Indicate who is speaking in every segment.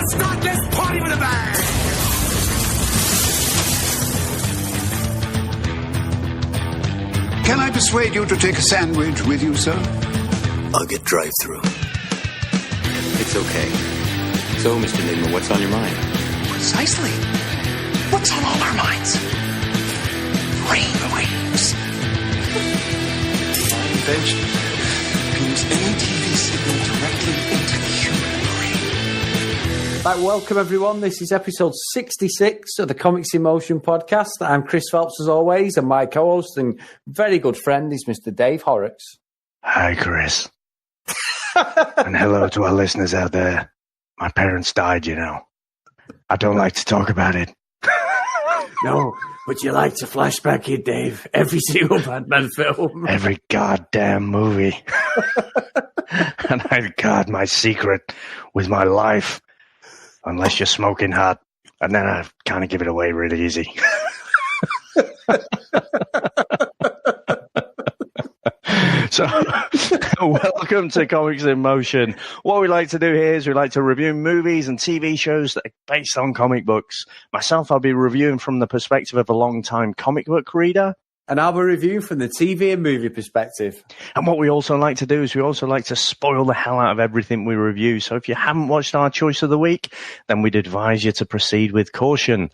Speaker 1: Let's start this party with a bang!
Speaker 2: Can I persuade you to take a sandwich with you, sir?
Speaker 3: I'll get drive-through.
Speaker 4: It's okay. So, Mr. Nigma, what's on your mind?
Speaker 1: Precisely. What's on all our minds? Brainwaves.
Speaker 5: My invention beams any TV signal directly into the human brain.
Speaker 6: Right, welcome everyone. This is episode 66 of the Comics in Motion podcast. I'm Chris Phelps as always, and my co-host and very good friend is Mr. Dave Horrocks.
Speaker 7: Hi, Chris. And hello to our listeners out there. My parents died, you know. I don't like to talk about it.
Speaker 6: No, but you like to flashback here, Dave. Every single Batman film.
Speaker 7: Every goddamn movie. And I guard my secret with my life. Unless you're smoking hot. And then I kind of give it away really easy. So, welcome to Comics in Motion. What we like to do here is we like to review movies and TV shows that are based on comic books. Myself, I'll be reviewing from the perspective of a long-time comic book reader.
Speaker 6: And I'll be reviewing from the TV and movie perspective.
Speaker 7: And what we also like to do is we also like to spoil the hell out of everything we review. So if you haven't watched our choice of the week, then we'd advise you to proceed with caution.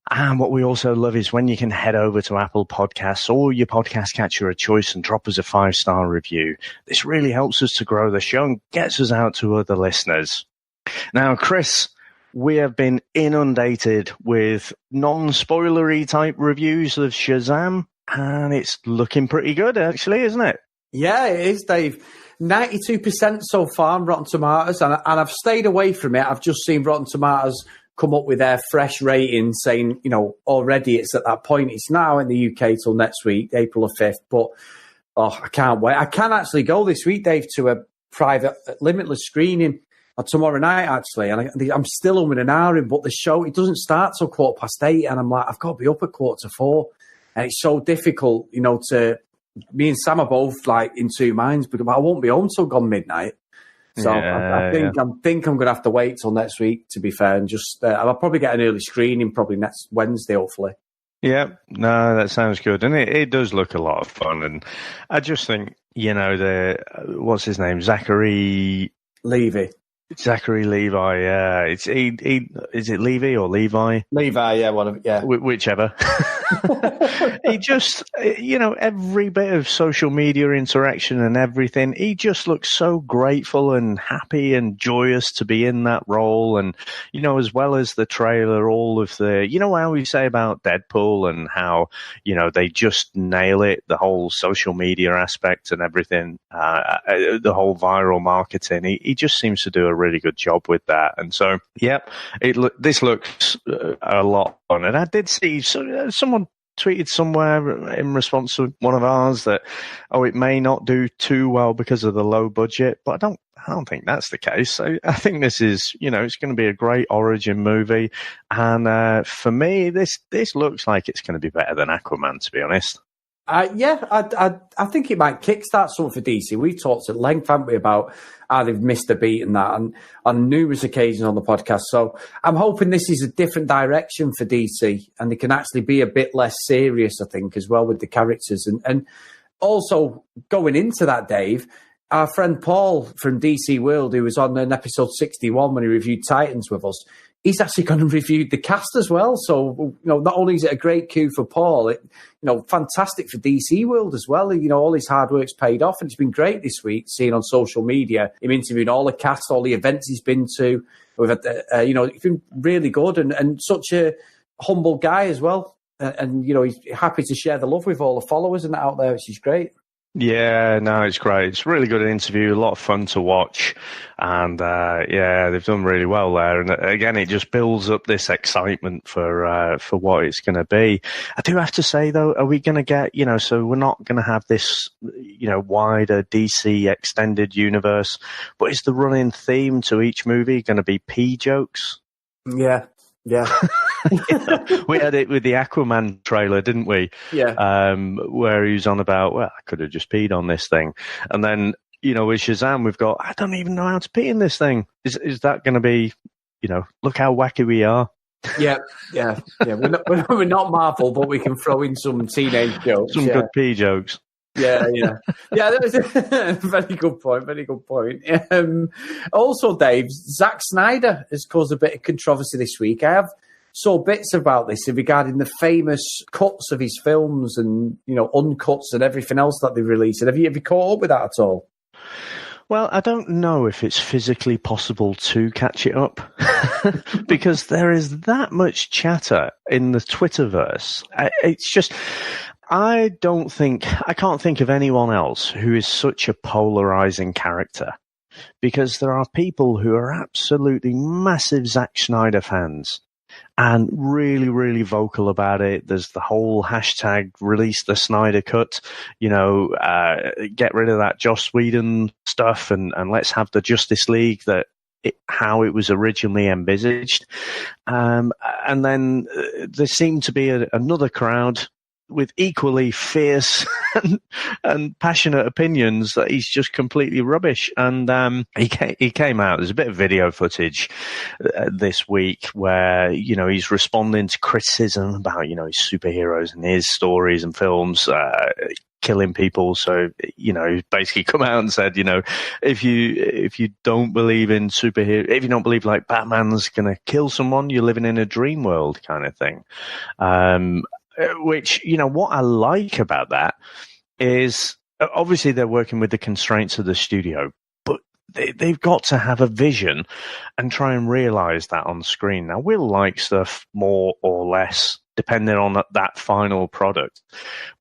Speaker 7: And what we also love is when you can head over to Apple Podcasts or your podcast catcher of choice and drop us a 5-star review. This really helps us to grow the show and gets us out to other listeners. Now, Chris, we have been inundated with non-spoilery type reviews of Shazam, and it's looking pretty good, actually, isn't it?
Speaker 6: Yeah, it is, Dave. 92% so far on Rotten Tomatoes, and I've stayed away from it. I've just seen Rotten Tomatoes come up with their fresh rating saying, you know, already it's at that point. It's now in the UK till next week, April the 5th. But, I can't wait. I can actually go this week, Dave, to a private limitless screening tomorrow night, actually. And I'm still on with an hour in, but the show, it doesn't start till 8:15. And I'm like, I've got to be up at 3:45. And it's so difficult, you know, me and Sam are both like in two minds, because I won't be home till gone midnight. So I think I'm going to have to wait till next week, to be fair, and just I'll probably get an early screening probably next Wednesday, hopefully.
Speaker 7: Yeah, no, that sounds good, and it does look a lot of fun. And I just think, you know, what's his name, Zachary Levi. Is it Levi or Levi?
Speaker 6: Levi, yeah, one of yeah,
Speaker 7: whichever. He just, you know, every bit of social media interaction and everything, he just looks so grateful and happy and joyous to be in that role. And, you know, as well as the trailer, all of the, you know, how we say about Deadpool and how, you know, they just nail it, the whole social media aspect and everything, the whole viral marketing. He just seems to do a really good job with that. And so, yep, this looks a lot on it. I did see someone tweeted somewhere in response to one of ours that, it may not do too well because of the low budget, but I don't think that's the case. I think this is, you know, it's going to be a great origin movie. And for me, this looks like it's going to be better than Aquaman, to be honest.
Speaker 6: I think it might kickstart something for DC. We've talked at length, haven't we, about how they've missed a beat and that, and on numerous occasions on the podcast. So I'm hoping this is a different direction for DC, and they can actually be a bit less serious, I think, as well with the characters. And also going into that, Dave, our friend Paul from DC World, who was on an episode 61 when he reviewed Titans with us, he's actually going to review the cast as well. So, you know, not only is it a great coup for Paul, you know, fantastic for DC World as well. You know, all his hard work's paid off, and it's been great this week seeing on social media him interviewing all the cast, all the events he's been to. We've had, you know, it's been really good and such a humble guy as well. And, you know, he's happy to share the love with all the followers and that out there, which is great.
Speaker 7: Yeah, no, it's great. It's a really good interview, a lot of fun to watch. And, yeah, they've done really well there. And again, it just builds up this excitement for what it's going to be. I do have to say, though, are we going to get, you know, so we're not going to have this, you know, wider DC extended universe, but is the running theme to each movie going to be P jokes?
Speaker 6: Yeah. Yeah.
Speaker 7: We had it with the Aquaman trailer, didn't we?
Speaker 6: Yeah.
Speaker 7: Where he was on about, well, I could have just peed on this thing. And then, you know, with Shazam, we've got, I don't even know how to pee in this thing. Is that going to be, look how wacky we are.
Speaker 6: Yeah. We're not Marvel, but we can throw in some teenage jokes.
Speaker 7: Some good P jokes.
Speaker 6: Yeah. That was a very good point. Also, Dave, Zack Snyder has caused a bit of controversy this week. I have saw bits about this regarding the famous cuts of his films and, uncuts and everything else that they released. Have you caught up with that at all?
Speaker 7: Well, I don't know if it's physically possible to catch it up because there is that much chatter in the Twitterverse. It's just, I can't think of anyone else who is such a polarizing character, because there are people who are absolutely massive Zack Snyder fans and really, really vocal about it. There's the whole hashtag release the Snyder cut, get rid of that Joss Whedon stuff and let's have the Justice League how it was originally envisaged. And then there seemed to be another crowd with equally fierce and passionate opinions that he's just completely rubbish. And he came out. There's a bit of video footage this week where he's responding to criticism about his superheroes and his stories and films killing people. So he's basically come out and said, if you don't believe in superheroes, if you don't believe like Batman's gonna kill someone, you're living in a dream world kind of thing. Which, what I like about that is obviously they're working with the constraints of the studio, but they've got to have a vision and try and realize that on screen. Now, we'll like stuff more or less depending on that final product.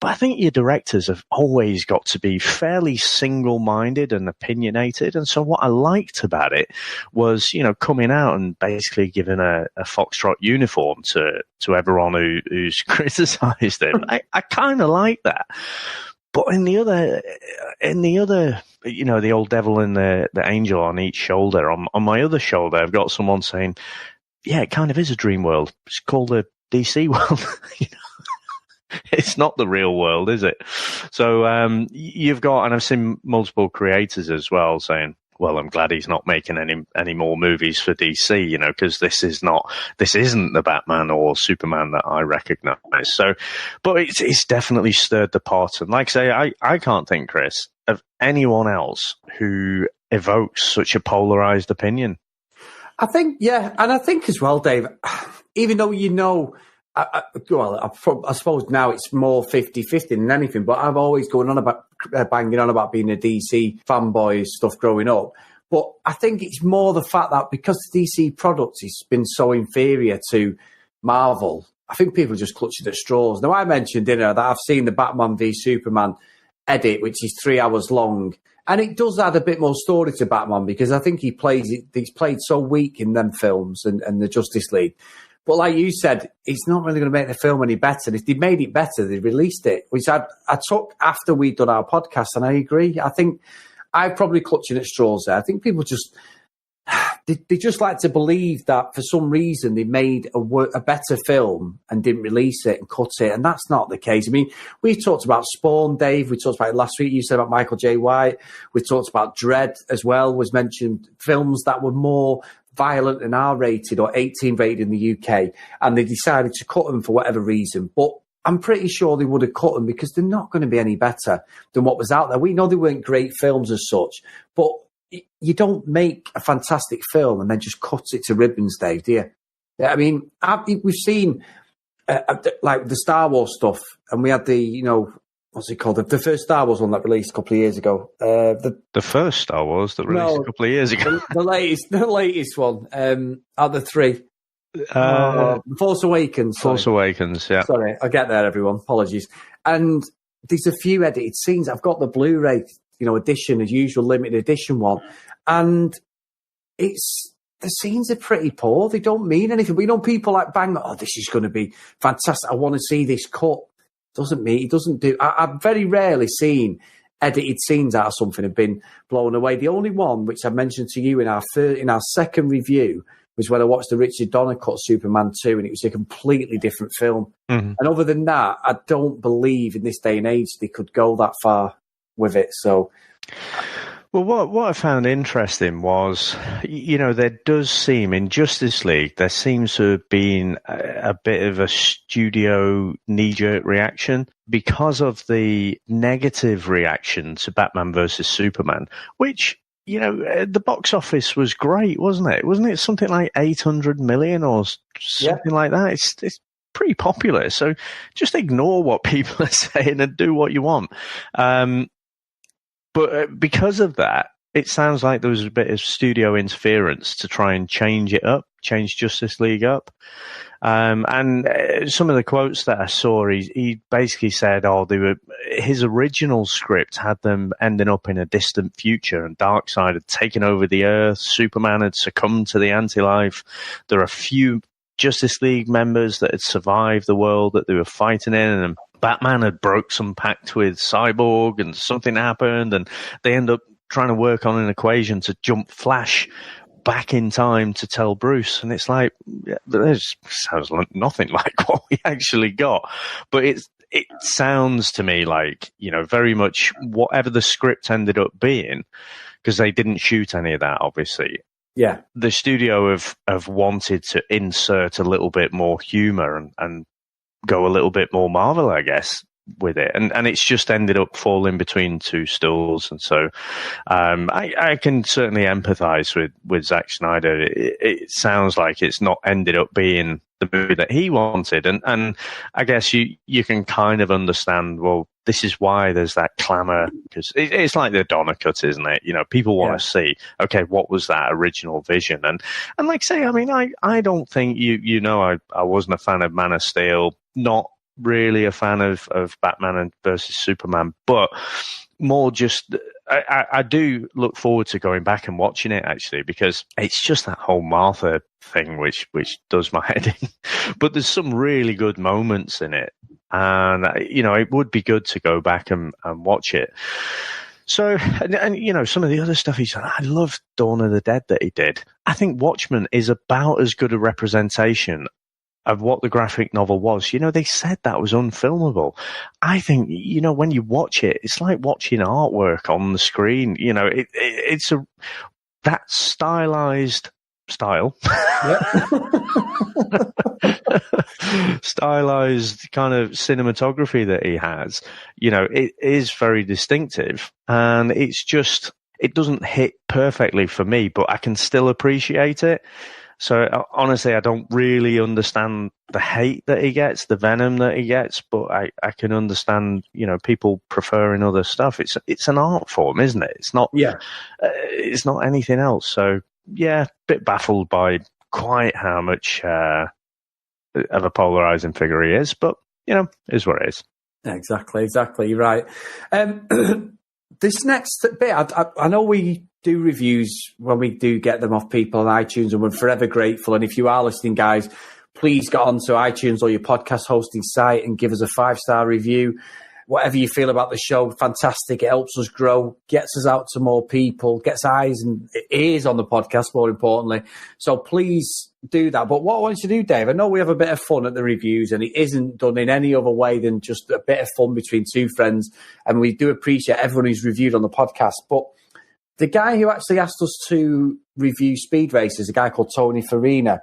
Speaker 7: But I think your directors have always got to be fairly single-minded and opinionated. And so what I liked about it was, coming out and basically giving a Foxtrot uniform to everyone who's criticized him. I kind of like that. But in the other, the old devil and the angel on each shoulder, on my other shoulder, I've got someone saying, yeah, it kind of is a dream world. It's called a DC world. It's not the real world, is it? So you've got, and I've seen multiple creators as well saying, well, I'm glad he's not making any more movies for DC, because this isn't the Batman or Superman that I recognize. So, but it's definitely stirred the pot. And like I say, I can't think, Chris, of anyone else who evokes such a polarized opinion.
Speaker 6: I think, yeah. And I think as well, Dave, even though I suppose now it's more 50-50 than anything, but I've always banging on about being a DC fanboy stuff growing up. But I think it's more the fact that because the DC product has been so inferior to Marvel, I think people are just clutching at straws. Now, I mentioned, that I've seen the Batman v Superman edit, which is 3 hours long. And it does add a bit more story to Batman because I think he's played so weak in them films and the Justice League. But like you said, it's not really going to make the film any better. If they made it better, they released it, which I took after we'd done our podcast, and I agree. I think I'm probably clutching at straws there. I think people just they just like to believe that for some reason they made a better film and didn't release it and cut it, and that's not the case. I mean, we talked about Spawn, Dave. We talked about it last week. You said about Michael J. White. We talked about Dredd as well, was mentioned, films that were more violent and R-rated or 18 rated in the UK, and they decided to cut them for whatever reason. But I'm pretty sure they would have cut them because they're not going to be any better than what was out there. We know they weren't great films as such, but you don't make a fantastic film and then just cut it to ribbons, Dave, do you? I mean, we've seen like the Star Wars stuff, and we had the, what's it called? The first Star Wars one that released a couple of years ago.
Speaker 7: The first Star Wars that released a couple of years ago.
Speaker 6: The latest one out of the three. Force Awakens. Sorry.
Speaker 7: Force Awakens, yeah.
Speaker 6: Sorry, I get there, everyone. Apologies. And there's a few edited scenes. I've got the Blu-ray, edition, as usual, limited edition one. And the scenes are pretty poor. They don't mean anything. But people like bang, this is going to be fantastic. I want to see this cut. It doesn't do. I've very rarely seen edited scenes out of something and been blown away. The only one which I mentioned to you in our second review was when I watched the Richard Donner cut Superman 2, and it was a completely different film. Mm-hmm. And other than that, I don't believe in this day and age they could go that far with it. So,
Speaker 7: Well, what I found interesting was, there does seem in Justice League, there seems to have been a bit of a studio knee-jerk reaction because of the negative reaction to Batman versus Superman, which, the box office was great, wasn't it? Wasn't it something like 800 million or something like that? It's pretty popular. So just ignore what people are saying and do what you want. But because of that, it sounds like there was a bit of studio interference to try and change it up, change Justice League up. And some of the quotes that I saw, he basically said, his original script had them ending up in a distant future, and Darkseid had taken over the Earth, Superman had succumbed to the anti-life. There are a few Justice League members that had survived the world that they were fighting in, and Batman had broke some pact with Cyborg, and something happened, and they end up trying to work on an equation to jump Flash back in time to tell Bruce. And it's like, this sounds nothing like what we actually got. But it sounds to me like, very much whatever the script ended up being, because they didn't shoot any of that, obviously.
Speaker 6: Yeah.
Speaker 7: The studio have wanted to insert a little bit more humor and go a little bit more Marvel, I guess, with it. And it's just ended up falling between two stools. And so I can certainly empathize with Zack Snyder. It sounds like it's not ended up being the movie that he wanted. And I guess you can kind of understand, well, this is why there's that clamor, because it's like the Donner cut, isn't it? People want to see, okay, what was that original vision? And like I say, I don't think I wasn't a fan of Man of Steel, not really a fan of Batman versus Superman, but more just I do look forward to going back and watching it, actually, because it's just that whole Martha thing which does my head in. But there's some really good moments in it, and it would be good to go back and watch it. So, and some of the other stuff he's done, I love Dawn of the Dead that he did. I think Watchmen is about as good a representation of what the graphic novel was. They said that was unfilmable. I think, when you watch it, it's like watching artwork on the screen. It's that stylized style. Stylized kind of cinematography that he has, it is very distinctive, and it doesn't hit perfectly for me, but I can still appreciate it. So honestly, I don't really understand the hate that he gets, the venom that he gets, but I can understand, people preferring other stuff. It's an art form, isn't it? It's not, it's not anything else. So yeah, a bit baffled by quite how much of a polarizing figure he is, but is what it is.
Speaker 6: Exactly. You're right. This next bit, I know we do reviews when we do get them off people on iTunes, and we're forever grateful. And if you are listening, guys, please get onto iTunes or your podcast hosting site and give us a 5-star review. Whatever you feel about the show, fantastic. It helps us grow, gets us out to more people, gets eyes and ears on the podcast, more importantly. So please do that. But what I want you to do, Dave, I know we have a bit of fun at the reviews, and it isn't done in any other way than just a bit of fun between two friends. And we do appreciate everyone who's reviewed on the podcast. But the guy who actually asked us to review Speed Races, a guy called Tony Farina,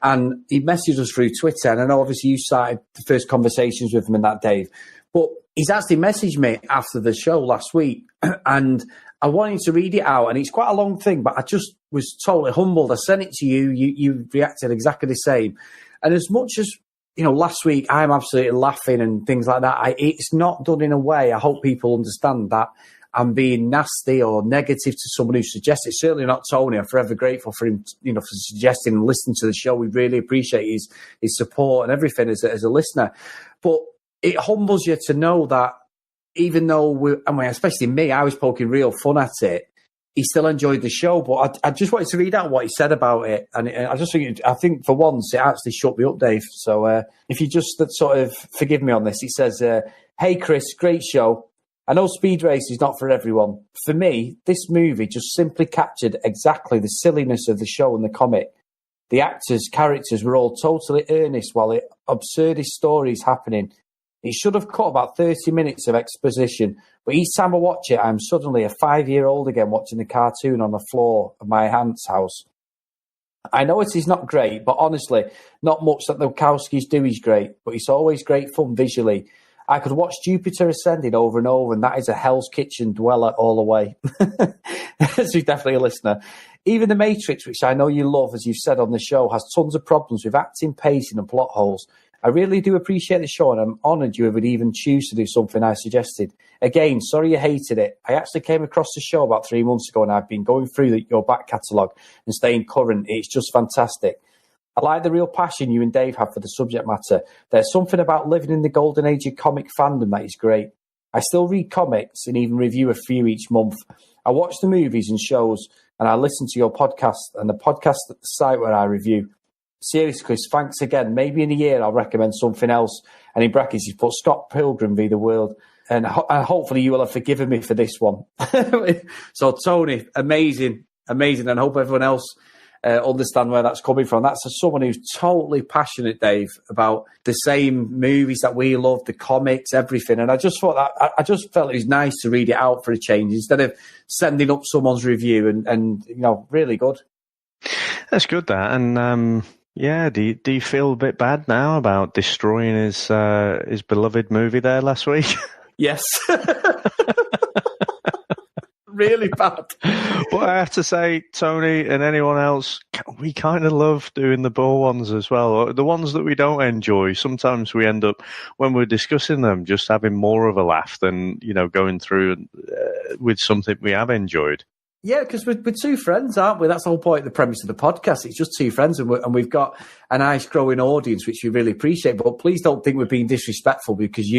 Speaker 6: and he messaged us through Twitter. And I know obviously you started the first conversations with him in that, Dave, but he's actually messaged me after the show last week, and I wanted to read it out. And it's quite a long thing, but I just was totally humbled. I sent it to you. You reacted exactly the same. And as much as, last week I'm absolutely laughing and things like that, it's not done in a way, I hope people understand, that I'm being nasty or negative to someone who suggests it. Certainly not Tony. I'm forever grateful for him, for suggesting and listening to the show. We really appreciate his support and everything as a listener. But it humbles you to know that even though especially me, I was poking real fun at it, he still enjoyed the show. But I just wanted to read out what he said about it. And I think for once it actually shut me up, Dave. So if you just sort of forgive me on this, he says, "Hey, Chris, great show. I know Speed Race is not for everyone. For me, this movie just simply captured exactly the silliness of the show and the comic. The actors, characters were all totally earnest while absurdist stories happening. It should have cut about 30 minutes of exposition, but each time I watch it, I'm suddenly a 5-year-old again watching the cartoon on the floor of my aunt's house. I know it is not great, but honestly, not much that the Wachowskis do is great, but it's always great fun visually. I could watch Jupiter Ascending over and over, and that is a Hell's Kitchen dweller all the way. So he's definitely a listener. Even The Matrix, which I know you love, as you've said on the show, has tons of problems with acting, pacing, and plot holes. I really do appreciate the show, and I'm honoured you would even choose to do something I suggested. Again, sorry you hated it. I actually came across the show about 3 months ago, and I've been going through your back catalogue and staying current. It's just fantastic. I like the real passion you and Dave have for the subject matter. There's something about living in the golden age of comic fandom that is great. I still read comics and even review a few each month. I watch the movies and shows, and I listen to your podcast and the podcast site where I review. Seriously, Chris, thanks again. Maybe in a year I'll recommend something else. And in brackets, he's put Scott Pilgrim v. the World. And hopefully you will have forgiven me for this one. So, Tony, amazing. And I hope everyone else understand where that's coming from. That's someone who's totally passionate, Dave, about the same movies that we love, the comics, everything. And I just thought that I just felt it was nice to read it out for a change instead of sending up someone's review and really good.
Speaker 7: That's good, that. And yeah, do you feel a bit bad now about destroying his beloved movie there last week?
Speaker 6: Yes. Really bad.
Speaker 7: Well, I have to say, Tony and anyone else, we kind of love doing the bore ones as well. The ones that we don't enjoy, sometimes we end up, when we're discussing them, just having more of a laugh than, going through with something we have enjoyed.
Speaker 6: Yeah, because we're two friends, aren't we? That's the whole point of the premise of the podcast. It's just two friends, and we've got a nice growing audience, which we really appreciate. But please don't think we're being disrespectful because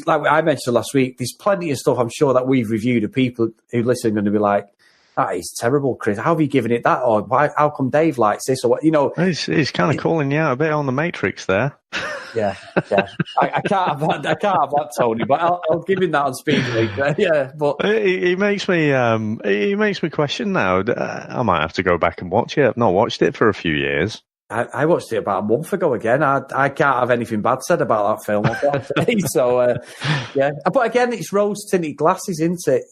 Speaker 6: like I mentioned last week, there's plenty of stuff I'm sure that we've reviewed of people who listen are going to be like, that is terrible, Chris. How have you given it that? Or why? How come Dave likes this? Or what?
Speaker 7: He's kind of calling you out a bit on the Matrix there.
Speaker 6: Yeah. I can't have that, Tony. But I'll give him that on Speedway. Yeah, but
Speaker 7: he makes me question now. I might have to go back and watch it. I've not watched it for a few years.
Speaker 6: I watched it about a month ago again. I can't have anything bad said about that film. So yeah, but again, it's rose tinted glasses, isn't it?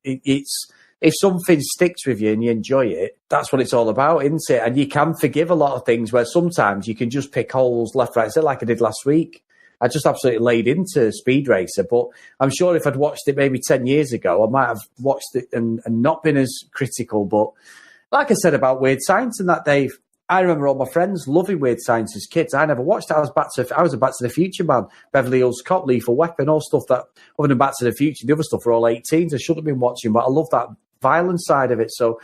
Speaker 6: It's. If something sticks with you and you enjoy it, that's what it's all about, isn't it? And you can forgive a lot of things where sometimes you can just pick holes left, right, center, like I did last week. I just absolutely laid into Speed Racer. But I'm sure if I'd watched it maybe 10 years ago, I might have watched it and not been as critical. But like I said about Weird Science and that, Dave, I remember all my friends loving Weird Science as kids. I never watched it. I was a Back to the Future man. Beverly Hills Cop, Lethal Weapon, all stuff that, other than Back to the Future, the other stuff were all 18s. I should have been watching, but I love that violent side of it. So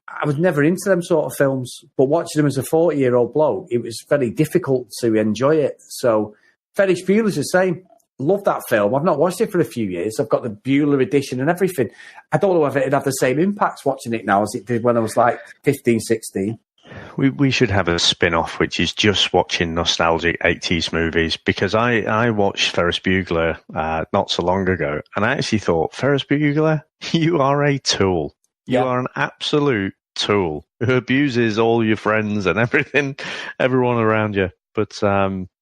Speaker 6: I was never into them sort of films, but watching them as a 40-year-old bloke, it was very difficult to enjoy it. So Ferris Bueller's the same. Love that film. I've not watched it for a few years. I've got the Bueller edition and everything. I don't know if it'd have the same impact watching it now as it did when I was like 15, 16.
Speaker 7: We should have a spin-off which is just watching nostalgic 80s movies, because I watched Ferris Bueller not so long ago, and I actually thought, Ferris Bueller, you are a tool. You are an absolute tool who abuses all your friends and everyone around you. But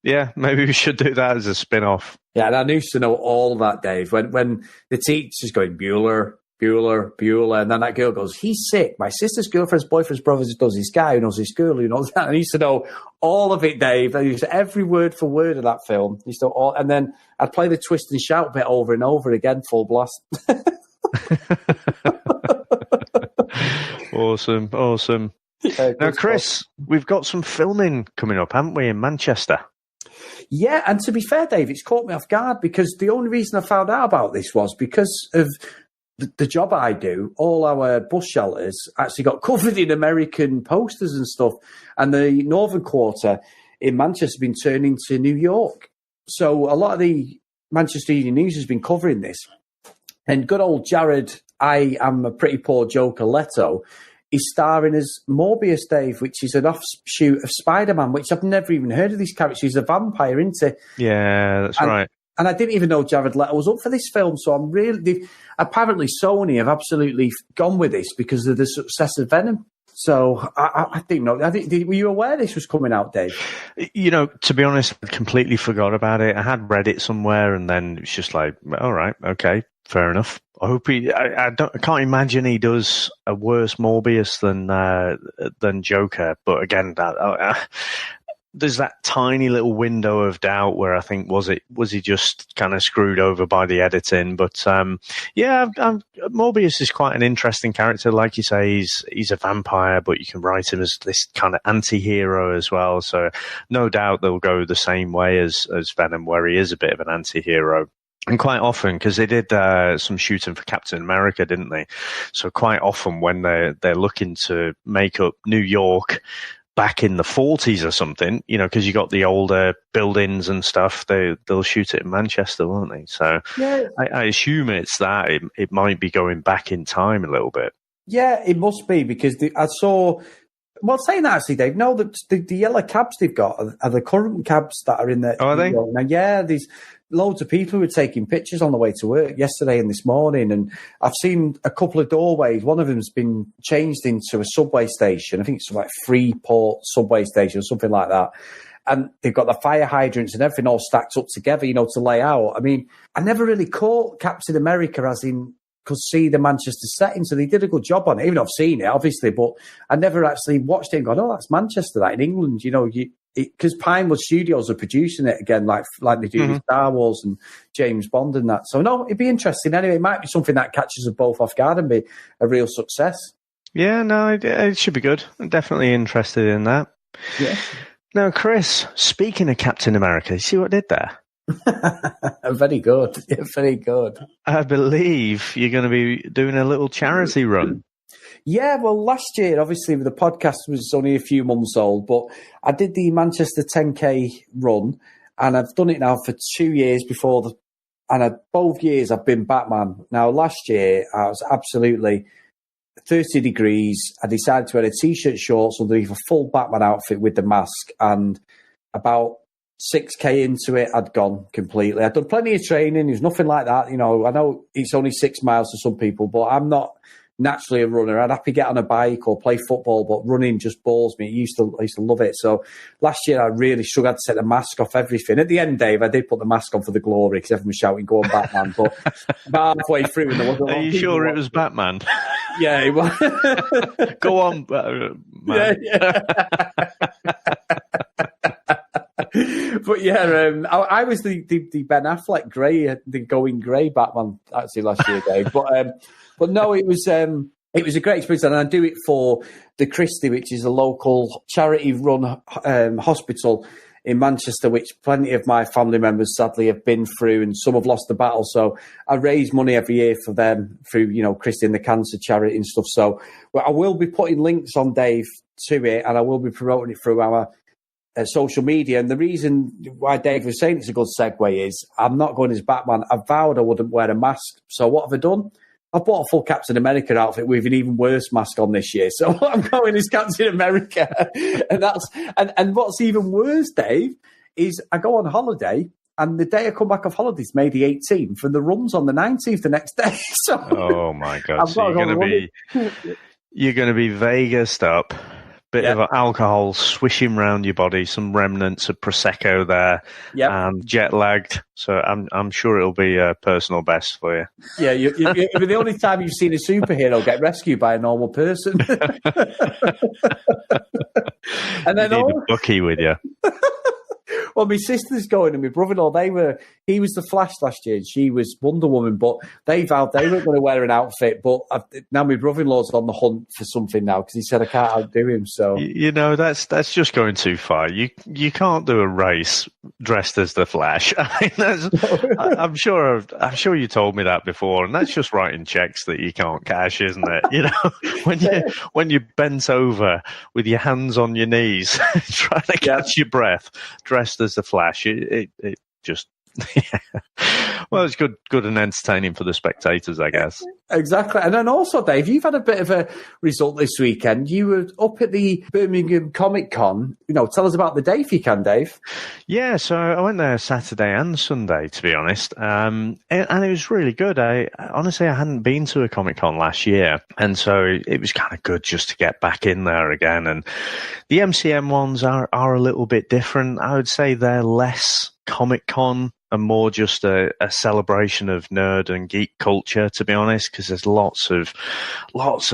Speaker 7: yeah, maybe we should do that as a spin-off. Yeah,
Speaker 6: and I used to know all that, Dave. When the teacher's going, Bueller, and then that girl goes, he's sick. My sister's girlfriend's boyfriend's brother does this guy who knows this girl who knows that. And I used to know all of it, Dave. I used to every word for word of that film. I used to and then I'd play the twist and shout bit over and over again, full blast.
Speaker 7: Awesome. Now, Chris, we've got some filming coming up, haven't we, in Manchester?
Speaker 6: Yeah, and to be fair, Dave, it's caught me off guard because the only reason I found out about this was because of the job I do. All our bus shelters actually got covered in American posters and stuff, and the Northern Quarter in Manchester has been turned into New York. So a lot of the Manchester Evening News has been covering this. And good old Jared, I am a pretty poor Joker Leto, is starring as Morbius, Dave, which is an offshoot of Spider-Man, which I've never even heard of this character. He's a vampire, isn't he?
Speaker 7: Yeah, that's right.
Speaker 6: And I didn't even know Jared Leto was up for this film, so I'm really... Apparently Sony have absolutely gone with this because of the success of Venom. So I didn't know. Were you aware this was coming out, Dave?
Speaker 7: To be honest, I completely forgot about it. I had read it somewhere, and then it's just like, all right, okay, fair enough. I hope I can't imagine he does a worse Morbius than Joker. But again, there's that tiny little window of doubt where I think was he just kind of screwed over by the editing? But Morbius is quite an interesting character. Like you say, he's a vampire, but you can write him as this kind of anti-hero as well. So no doubt they'll go the same way as Venom, where he is a bit of an anti-hero. And quite often, because they did some shooting for Captain America, didn't they? So quite often when they're looking to make up New York back in the 40s or something, because you got the older buildings and stuff, they'll shoot it in Manchester, won't they? So yeah. I assume it's that. It might be going back in time a little bit.
Speaker 6: Yeah, it must be, because I saw... Well, saying that, actually, Dave, no, the yellow cabs they've got are the current cabs that are in the...
Speaker 7: Oh, are they?
Speaker 6: Now, yeah, there's loads of people who were taking pictures on the way to work yesterday and this morning, and I've seen a couple of doorways. One of them's been changed into a subway station. I think it's like Freeport subway station or something like that. And they've got the fire hydrants and everything all stacked up together, to lay out. I mean, I never really caught Captain America as in... could see the Manchester setting, so they did a good job on it. Even though I've seen it, obviously, but I never actually watched it and gone, "Oh, that's Manchester, that in England." Because Pinewood Studios are producing it again, like they do with Star Wars and James Bond and that. So no, it'd be interesting. Anyway, it might be something that catches us both off guard and be a real success. Yeah, no, it should be good. I'm definitely interested in that. Yeah. Now, Chris, speaking of Captain America, you see what I did there? Very good. Yeah, very good. I believe you're going to be doing a little charity run. Yeah, well, last year, obviously, the podcast was only a few months old, but I did the Manchester 10K run, and I've done it now for 2 years before both years I've been Batman. Now, last year, I was absolutely 30 degrees. I decided to wear a T-shirt, shorts underneath a full Batman outfit with the mask, and about 6K into it, I'd gone completely. I'd done plenty of training. There's nothing like that. I know it's only 6 miles to some people, but I'm not naturally a runner. I'd happy get on a bike or play football, but running just bores me. I used to love it. So last year I really struggled to take the mask off everything. At the end, Dave, I did put the mask on for the glory because everyone was shouting, "Go on, Batman!" But about halfway through, and there wasn't. Are you sure it was Batman? Yeah, it was. Go on, man. Yeah. But yeah, I was the Ben Affleck grey, the going grey Batman actually last year, Dave. But no, it was a great experience, and I do it for the Christie, which is a local charity-run hospital in Manchester, which plenty of my family members sadly have been through, and some have lost the battle. So I raise money every year for them through, Christie and the cancer charity and stuff. So I will be putting links on, Dave, to it, and I will be promoting it through our social media. And the reason why Dave was saying it's a good segue is I'm not going as Batman. I vowed I wouldn't wear a mask. So what have I done? I bought a full Captain America outfit with an even worse mask on this year. So I'm going as Captain America. And what's even worse, Dave, is I go on holiday, and the day I come back off holiday is May the 18th, and the run's on the 19th the next day. So oh my God. So you're going to be Vegased up. Bit of alcohol swishing around your body, some remnants of Prosecco there, and jet lagged. So I'm sure it'll be a personal best for you. Yeah, it'll be the only time you've seen a superhero get rescued by a normal person. And then you need a Bucky with you. Well, my sister's going and my brother-in-law, he was the Flash last year and she was Wonder Woman, but they vowed they weren't going to wear an outfit. But now my brother-in-law's on the hunt for something now because he said I can't outdo him. So that's just going too far. You can't do a race dressed as the Flash. I mean, I'm sure you told me that before, and that's just writing checks that you can't cash, isn't it? When you're bent over with your hands on your knees trying to catch your breath, dressed as the Flash, it just well, it's good and entertaining for the spectators, I guess. Exactly. And then also, Dave, you've had a bit of a result this weekend. You were up at the Birmingham Comic Con. Tell us about the day if you can, Dave.
Speaker 7: Yeah, so I went there Saturday and Sunday, to be honest. And it was really good. Honestly, I hadn't been to a Comic Con last year. And so it was kind of good just to get back in there again. And the MCM ones are a little bit different. I would say they're less Comic Con and more just a celebration of nerd and geek culture, to be honest, because there's lots of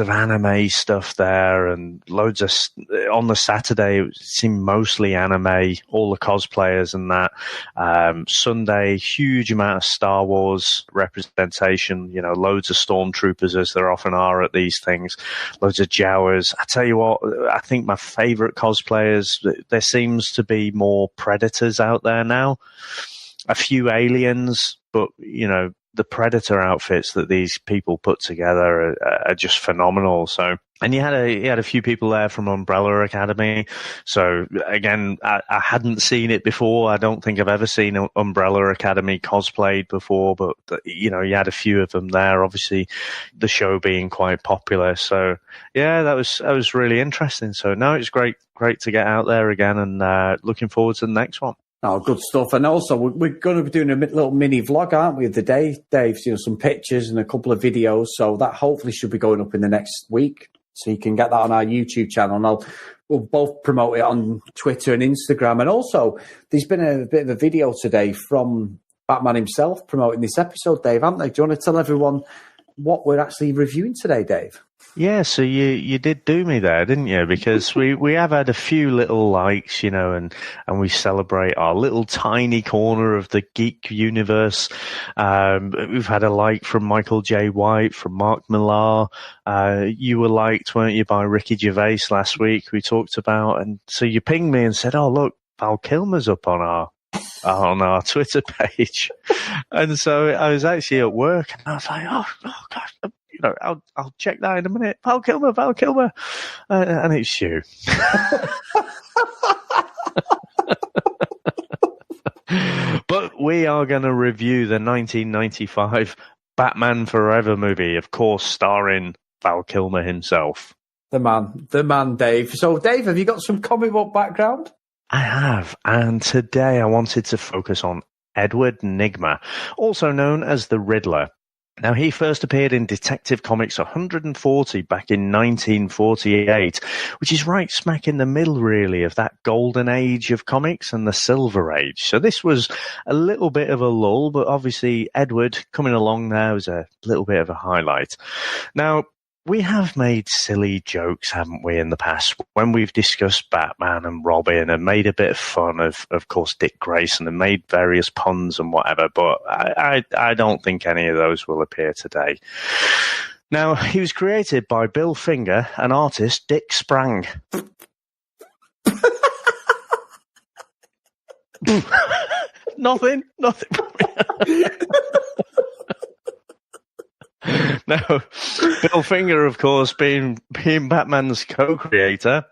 Speaker 7: anime stuff there and loads of, on the Saturday, it seemed mostly anime, all the cosplayers and that. Sunday, huge amount of Star Wars representation, loads of stormtroopers as there often are at these things, loads of Jawas. I tell you what, I think my favorite cosplayers, there seems to be more Predators out there now. A few aliens, but, the Predator outfits that these people put together are just phenomenal. So, and you had a few people there from Umbrella Academy. So again, I hadn't seen it before. I don't think I've ever seen Umbrella Academy cosplayed before, but you had a few of them there. Obviously, the show being quite popular. So yeah, that was really interesting. So no, it's great to get out there again, and looking forward to the next one.
Speaker 6: Oh, good stuff. And also, we're going to be doing a little mini vlog, aren't we, of the day, Dave? Some pictures and a couple of videos. So that hopefully should be going up in the next week. So you can get that on our YouTube channel. And we'll both promote it on Twitter and Instagram. And also, there's been a bit of a video today from Batman himself promoting this episode, Dave, haven't they? Do you want to tell everyone what we're actually reviewing today, Dave?
Speaker 7: Yeah, so you did do me there, didn't you? Because we have had a few little likes, and we celebrate our little tiny corner of the geek universe. We've had a like from Michael J. White, from Mark Millar. You were liked, weren't you, by Ricky Gervais last week, we talked about. And so you pinged me and said, oh, look, Val Kilmer's up on our Twitter page. And so I was actually at work and I was like, oh gosh, I'll check that in a minute. Val Kilmer. And it's you. But we are going to review the 1995 Batman Forever movie, of course, starring Val Kilmer himself.
Speaker 6: The man, Dave. So, Dave, have you got some comic book background?
Speaker 7: I have, and today I wanted to focus on Edward Nygma, also known as the Riddler. Now, he first appeared in Detective Comics 140 back in 1948, which is right smack in the middle, really, of that golden age of comics and the Silver Age. So this was a little bit of a lull, but obviously Edward coming along there was a little bit of a highlight. Now, we have made silly jokes, haven't we, in the past, when we've discussed Batman and Robin and made a bit of fun of course, Dick Grayson and made various puns and whatever, but I don't think any of those will appear today. Now, he was created by Bill Finger and artist Dick Sprang. Nothing. Now, Bill Finger, of course, being Batman's co-creator,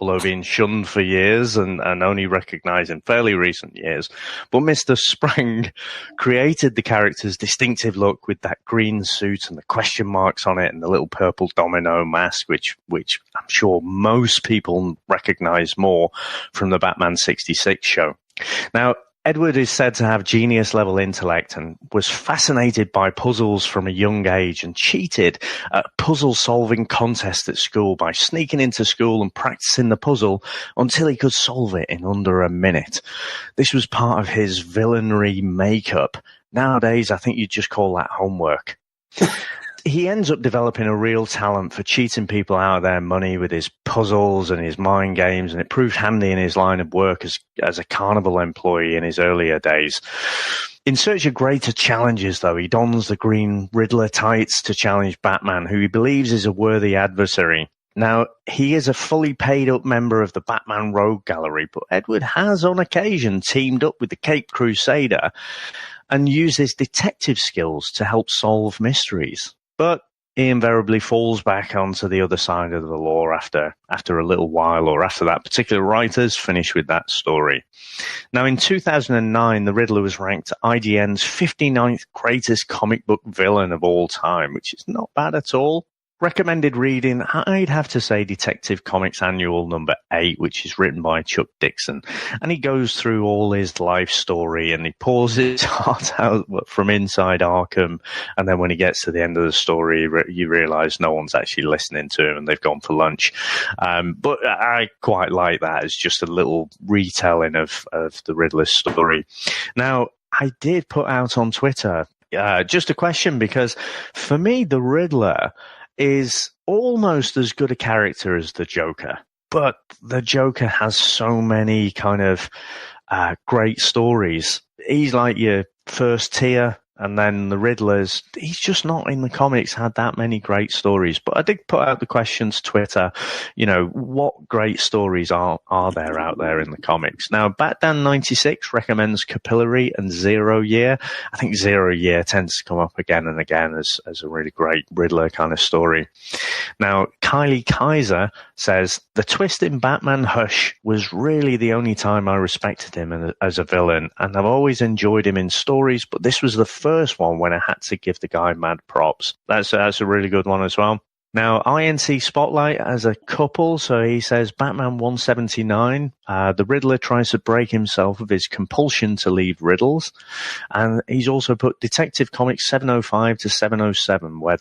Speaker 7: although being shunned for years and only recognised in fairly recent years. But Mr. Sprang created the character's distinctive look with that green suit and the question marks on it and the little purple domino mask, which I'm sure most people recognise more from the Batman 66 show. Now, Edward is said to have genius-level intellect and was fascinated by puzzles from a young age and cheated at puzzle-solving contests at school by sneaking into school and practicing the puzzle until he could solve it in under a minute. This was part of his villainry makeup. Nowadays, I think you'd just call that homework. He ends up developing a real talent for cheating people out of their money with his puzzles and his mind games, and it proved handy in his line of work as a carnival employee in his earlier days. In search of greater challenges, though, he dons the green Riddler tights to challenge Batman, who he believes is a worthy adversary. Now, he is a fully paid-up member of the Batman Rogue Gallery, but Edward has, on occasion, teamed up with the Caped Crusader and used his detective skills to help solve mysteries. But he invariably falls back onto the other side of the law after a little while, or after that particular writer's finished with that story. Now, in 2009, the Riddler was ranked IGN's 59th greatest comic book villain of all time, which is not bad at all. Recommended reading, I'd have to say Detective Comics Annual number 8, which is written by Chuck Dixon. And he goes through all his life story and he pours his heart out from inside Arkham. And then when he gets to the end of the story, you realize no one's actually listening to him and they've gone for lunch. But I quite like that as just a little retelling of the Riddler's story. Now, I did put out on Twitter just a question, because for me, the Riddler is almost as good a character as the Joker, but the Joker has so many kind of great stories. He's like your first tier, and then the Riddler's, he's just not in the comics had that many great stories. But I did put out the question to Twitter, what great stories are there out there in the comics? Now, Batman96 recommends Capillary and Zero Year. I think Zero Year tends to come up again and again as a really great Riddler kind of story. Now, Kylie Kaiser says, the twist in Batman Hush was really the only time I respected him as a villain, and I've always enjoyed him in stories, but this was the first one when I had to give the guy mad props. That's a really good one as well. Now, INC Spotlight as a couple, so he says Batman 179, the Riddler tries to break himself of his compulsion to leave riddles, and he's also put Detective Comics 705 to 707, where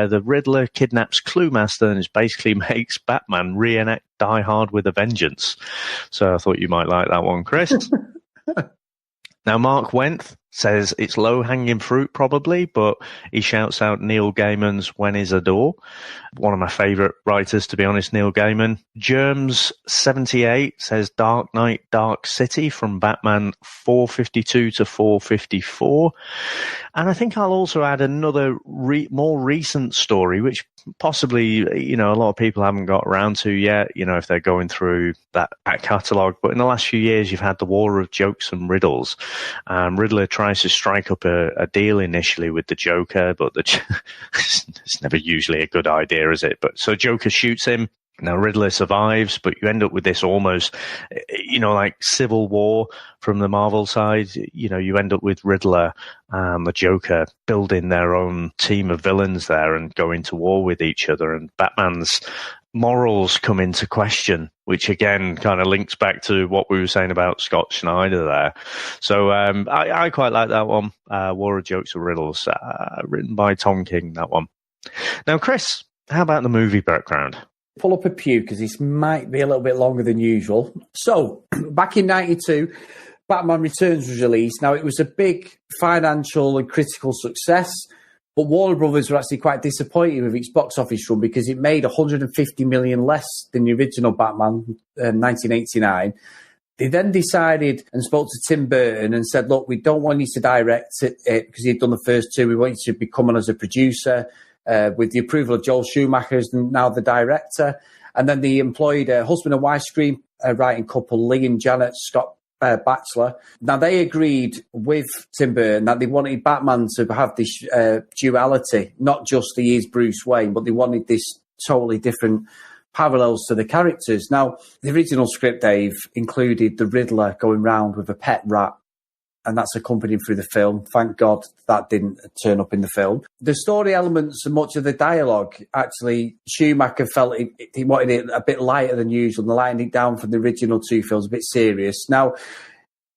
Speaker 7: the Riddler kidnaps Clue Master and basically makes Batman reenact Die Hard with a Vengeance. So I thought you might like that one, Chris. Now, Mark Wenth says it's low-hanging fruit, probably, but he shouts out Neil Gaiman's When Is a Door. One of my favourite writers, to be honest, Neil Gaiman. Germs78 says Dark Knight, Dark City from Batman 452 to 454. And I think I'll also add another more recent story, which possibly, a lot of people haven't got around to yet, if they're going through that catalogue. But in the last few years, you've had the War of Jokes and Riddles. Riddler tries to strike up a deal initially with the Joker, but it's never usually a good idea, is it? But so Joker shoots him. Now, Riddler survives, but you end up with this almost, like Civil War from the Marvel side. You end up with Riddler and the Joker building their own team of villains there and going to war with each other. And Batman's morals come into question, which again kind of links back to what we were saying about Scott Snyder there. So I quite like that one, War of Jokes and Riddles, written by Tom King, that one. Now, Chris, how about the movie background?
Speaker 6: Pull up a pew because this might be a little bit longer than usual. So, back in 92, Batman Returns was released. Now, it was a big financial and critical success, but Warner Brothers were actually quite disappointed with its box office run because it made $150 million less than the original Batman 1989. They then decided and spoke to Tim Burton and said, look, we don't want you to direct it because he'd done the first two. We want you to be coming as a producer. With the approval of Joel Schumacher as now the director. And then they employed a husband and wife screenwriting couple, Lee and Janet Scott Batchelor. Now, they agreed with Tim Burton that they wanted Batman to have this duality, not just he is Bruce Wayne, but they wanted this totally different parallels to the characters. Now, the original script, Dave, included the Riddler going round with a pet rat, and that's accompanied through the film. Thank God that didn't turn up in the film. The story elements and much of the dialogue, actually, Schumacher felt he wanted it a bit lighter than usual, and lined it down from the original two films, a bit serious. Now,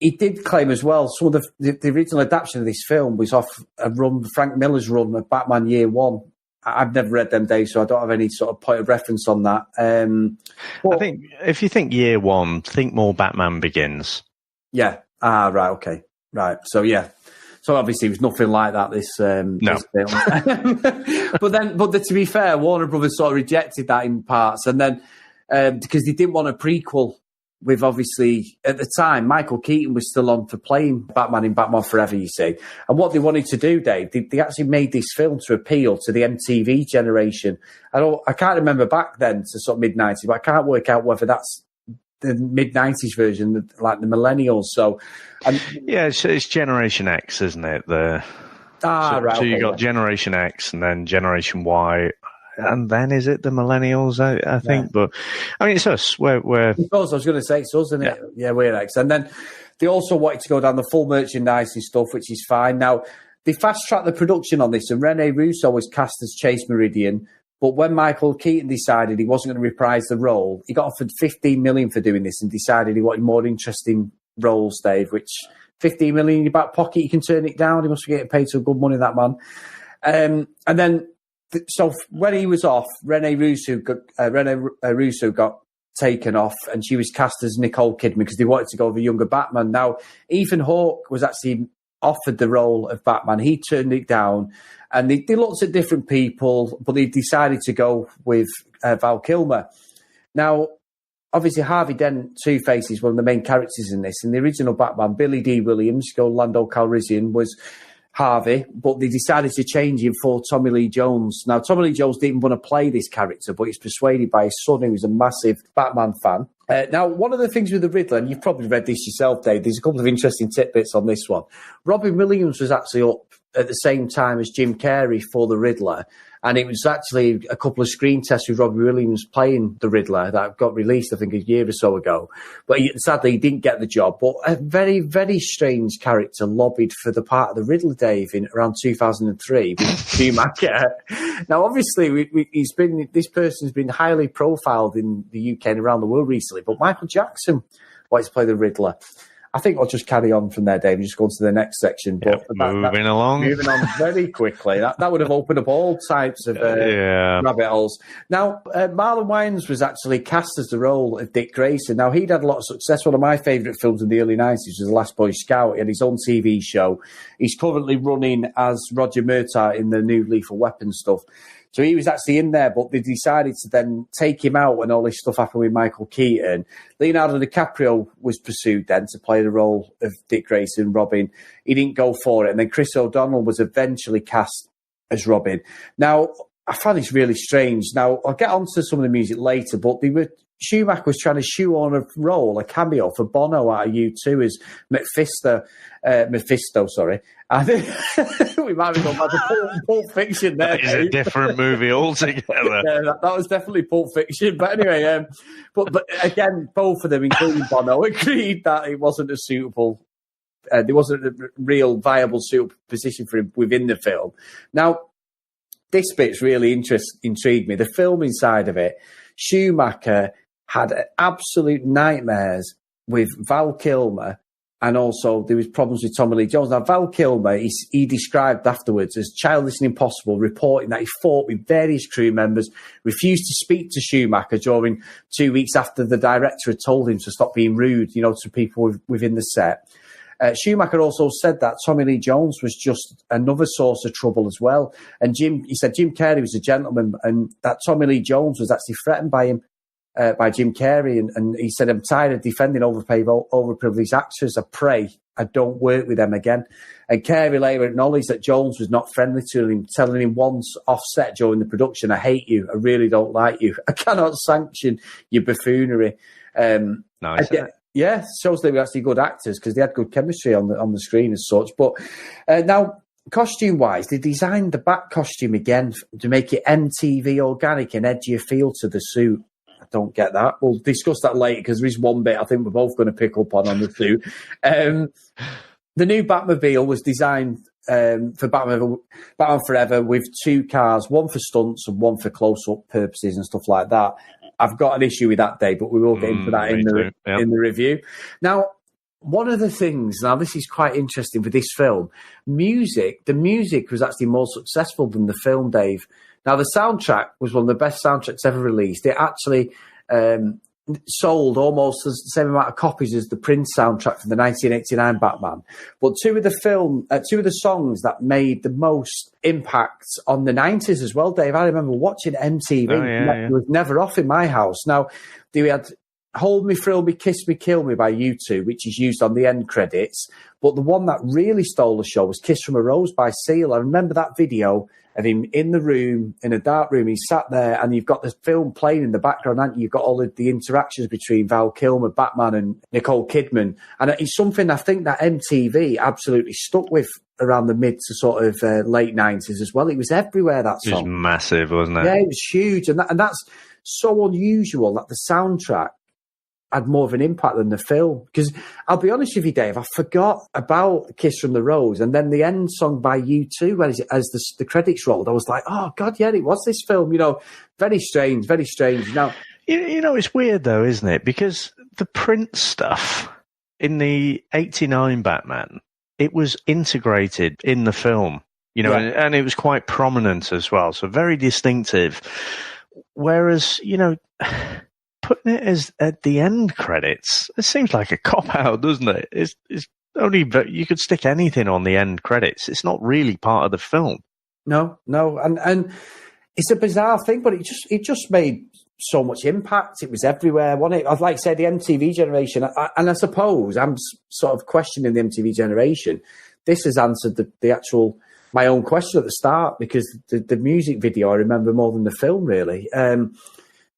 Speaker 6: he did claim as well, some of the original adaptation of this film was off a run, Frank Miller's run of Batman Year One. I've never read them, Dave, so I don't have any sort of point of reference on that.
Speaker 7: I think if you think Year One, think more Batman Begins.
Speaker 6: Yeah. Right. Okay. Right. So, yeah. So, obviously, it was nothing like that, this film. but to be fair, Warner Brothers sort of rejected that in parts. And then, because they didn't want a prequel with, obviously, at the time, Michael Keaton was still on for playing Batman in Batman Forever, you see. And what they wanted to do, Dave, they actually made this film to appeal to the MTV generation. I can't remember back then to sort of mid-90s, but I can't work out whether that's the mid-90s version, like the millennials. So,
Speaker 7: yeah, it's Generation X, isn't it? So you got Generation X and then Generation Y, and then is it the Millennials? I think, but I mean, it's us. We're
Speaker 6: it's us. I was going to say it's us, isn't it? Yeah, we're X. And then they also wanted to go down the full merchandising stuff, which is fine. Now they fast tracked the production on this, and Rene Russo was cast as Chase Meridian. But when Michael Keaton decided he wasn't going to reprise the role, he got offered $15 million for doing this, and decided he wanted more interesting roles, Dave. Which $15 million in your back pocket, you can turn it down. He must be getting paid some good money, that man. And then, so when he was off, Rene Russo got taken off, and she was cast as Nicole Kidman because they wanted to go with a younger Batman. Now, Ethan Hawke was actually offered the role of Batman. He turned it down, and they looked at different people, but they decided to go with Val Kilmer. Now, obviously, Harvey Dent, Two-Face, is one of the main characters in this. In the original Batman, Billy D. Williams, Lando Calrissian, was Harvey, but they decided to change him for Tommy Lee Jones. Now, Tommy Lee Jones didn't want to play this character, but he's persuaded by his son, who's a massive Batman fan. Now, one of the things with the Riddler, and you've probably read this yourself, Dave, there's a couple of interesting tidbits on this one. Robin Williams was actually up at the same time as Jim Carrey for the Riddler, and it was actually a couple of screen tests with Robin Williams playing the Riddler that got released, I think, a year or so ago. But sadly, he didn't get the job. But a very, very strange character lobbied for the part of the Riddler, Dave, in around 2003 with Schumacher. Now, obviously, this person's been highly profiled in the UK and around the world recently, but Michael Jackson wanted to play the Riddler. I think I'll just carry on from there, Dave, and just go on to the next section. But
Speaker 7: moving along
Speaker 6: very quickly. That would have opened up all types of rabbit holes. Now, Marlon Wayans was actually cast as the role of Dick Grayson. Now, he'd had a lot of success. One of my favourite films in the early 90s was The Last Boy Scout. He had his own TV show. He's currently running as Roger Murtaugh in the new Lethal Weapon stuff. So he was actually in there, but they decided to then take him out when all this stuff happened with Michael Keaton. Leonardo DiCaprio was pursued then to play the role of Dick Grayson, Robin. He didn't go for it. And then Chris O'Donnell was eventually cast as Robin. Now, I found this really strange. Now, I'll get onto some of the music later, but Schumacher was trying to shoehorn a cameo for Bono out of U2 as Mephisto. I think we might have gone back to Pulp Fiction there.
Speaker 7: That is a different movie altogether.
Speaker 6: Yeah, that was definitely Pulp Fiction. But anyway, but again, both of them, including Bono, agreed that it wasn't a suitable, there wasn't a real viable suitable position for him within the film. Now, this bit's really intrigued me. The filming side of it, Schumacher had absolute nightmares with Val Kilmer, and also there was problems with Tommy Lee Jones. Now, Val Kilmer, he described afterwards as childish and impossible, reporting that he fought with various crew members, refused to speak to Schumacher during 2 weeks after the director had told him to stop being rude, to people within the set. Schumacher also said that Tommy Lee Jones was just another source of trouble as well. And he said Jim Carrey was a gentleman, and that Tommy Lee Jones was actually threatened by him, by Jim Carrey. And he said, I'm tired of defending overprivileged actors. I pray I don't work with them again. And Carrey later acknowledged that Jones was not friendly to him, telling him once off set during the production, I hate you. I really don't like you. I cannot sanction your buffoonery.
Speaker 7: Nice.
Speaker 6: Yeah, shows they were actually good actors because they had good chemistry on the screen as such. But now, costume-wise, they designed the Bat costume again to make it MTV organic and edgier feel to the suit. I don't get that. We'll discuss that later because there is one bit I think we're both going to pick up on the suit. The new Batmobile was designed for Batman Forever with two cars, one for stunts and one for close-up purposes and stuff like that. I've got an issue with that, Dave, but we will get into that in the review. Now, one of the things, now this is quite interesting for this film, the music was actually more successful than the film, Dave. Now, the soundtrack was one of the best soundtracks ever released. It actually sold almost the same amount of copies as the Prince soundtrack for the 1989 Batman. But two of the songs that made the most impact on the 90s as well, Dave. I remember watching MTV. It was never off in my house. Now, they had Hold Me, Thrill Me, Kiss Me, Kill Me by U2, which is used on the end credits. But the one that really stole the show was Kiss from a Rose by Seal. I remember that video of him in the room, in a dark room. He's sat there, and you've got the film playing in the background, haven't you? You've got all of the interactions between Val Kilmer, Batman, and Nicole Kidman. And it's something I think that MTV absolutely stuck with around the mid to sort of late 90s as well. It was everywhere, that song.
Speaker 7: It was massive, wasn't it?
Speaker 6: Yeah, it was huge. And that's so unusual that the soundtrack had more of an impact than the film. Because I'll be honest with you, Dave, I forgot about Kiss from the Rose, and then the end song by U2, as the credits rolled, I was like, oh, God, yeah, it was this film. You know, very strange, very strange. Now,
Speaker 7: you know, it's weird, though, isn't it? Because the Prince stuff in the 89 Batman, it was integrated in the film, you know, and it was quite prominent as well. So very distinctive. Whereas, you know, putting it as at the end credits, it seems like a cop-out, doesn't it? It's only, you could stick anything on the end credits. It's not really part of the film.
Speaker 6: No. And it's a bizarre thing, but it just made so much impact. It was everywhere, wasn't it? I'd like to say the MTV generation, and I suppose I'm sort of questioning the MTV generation. This has answered my own question at the start, because the music video I remember more than the film, really.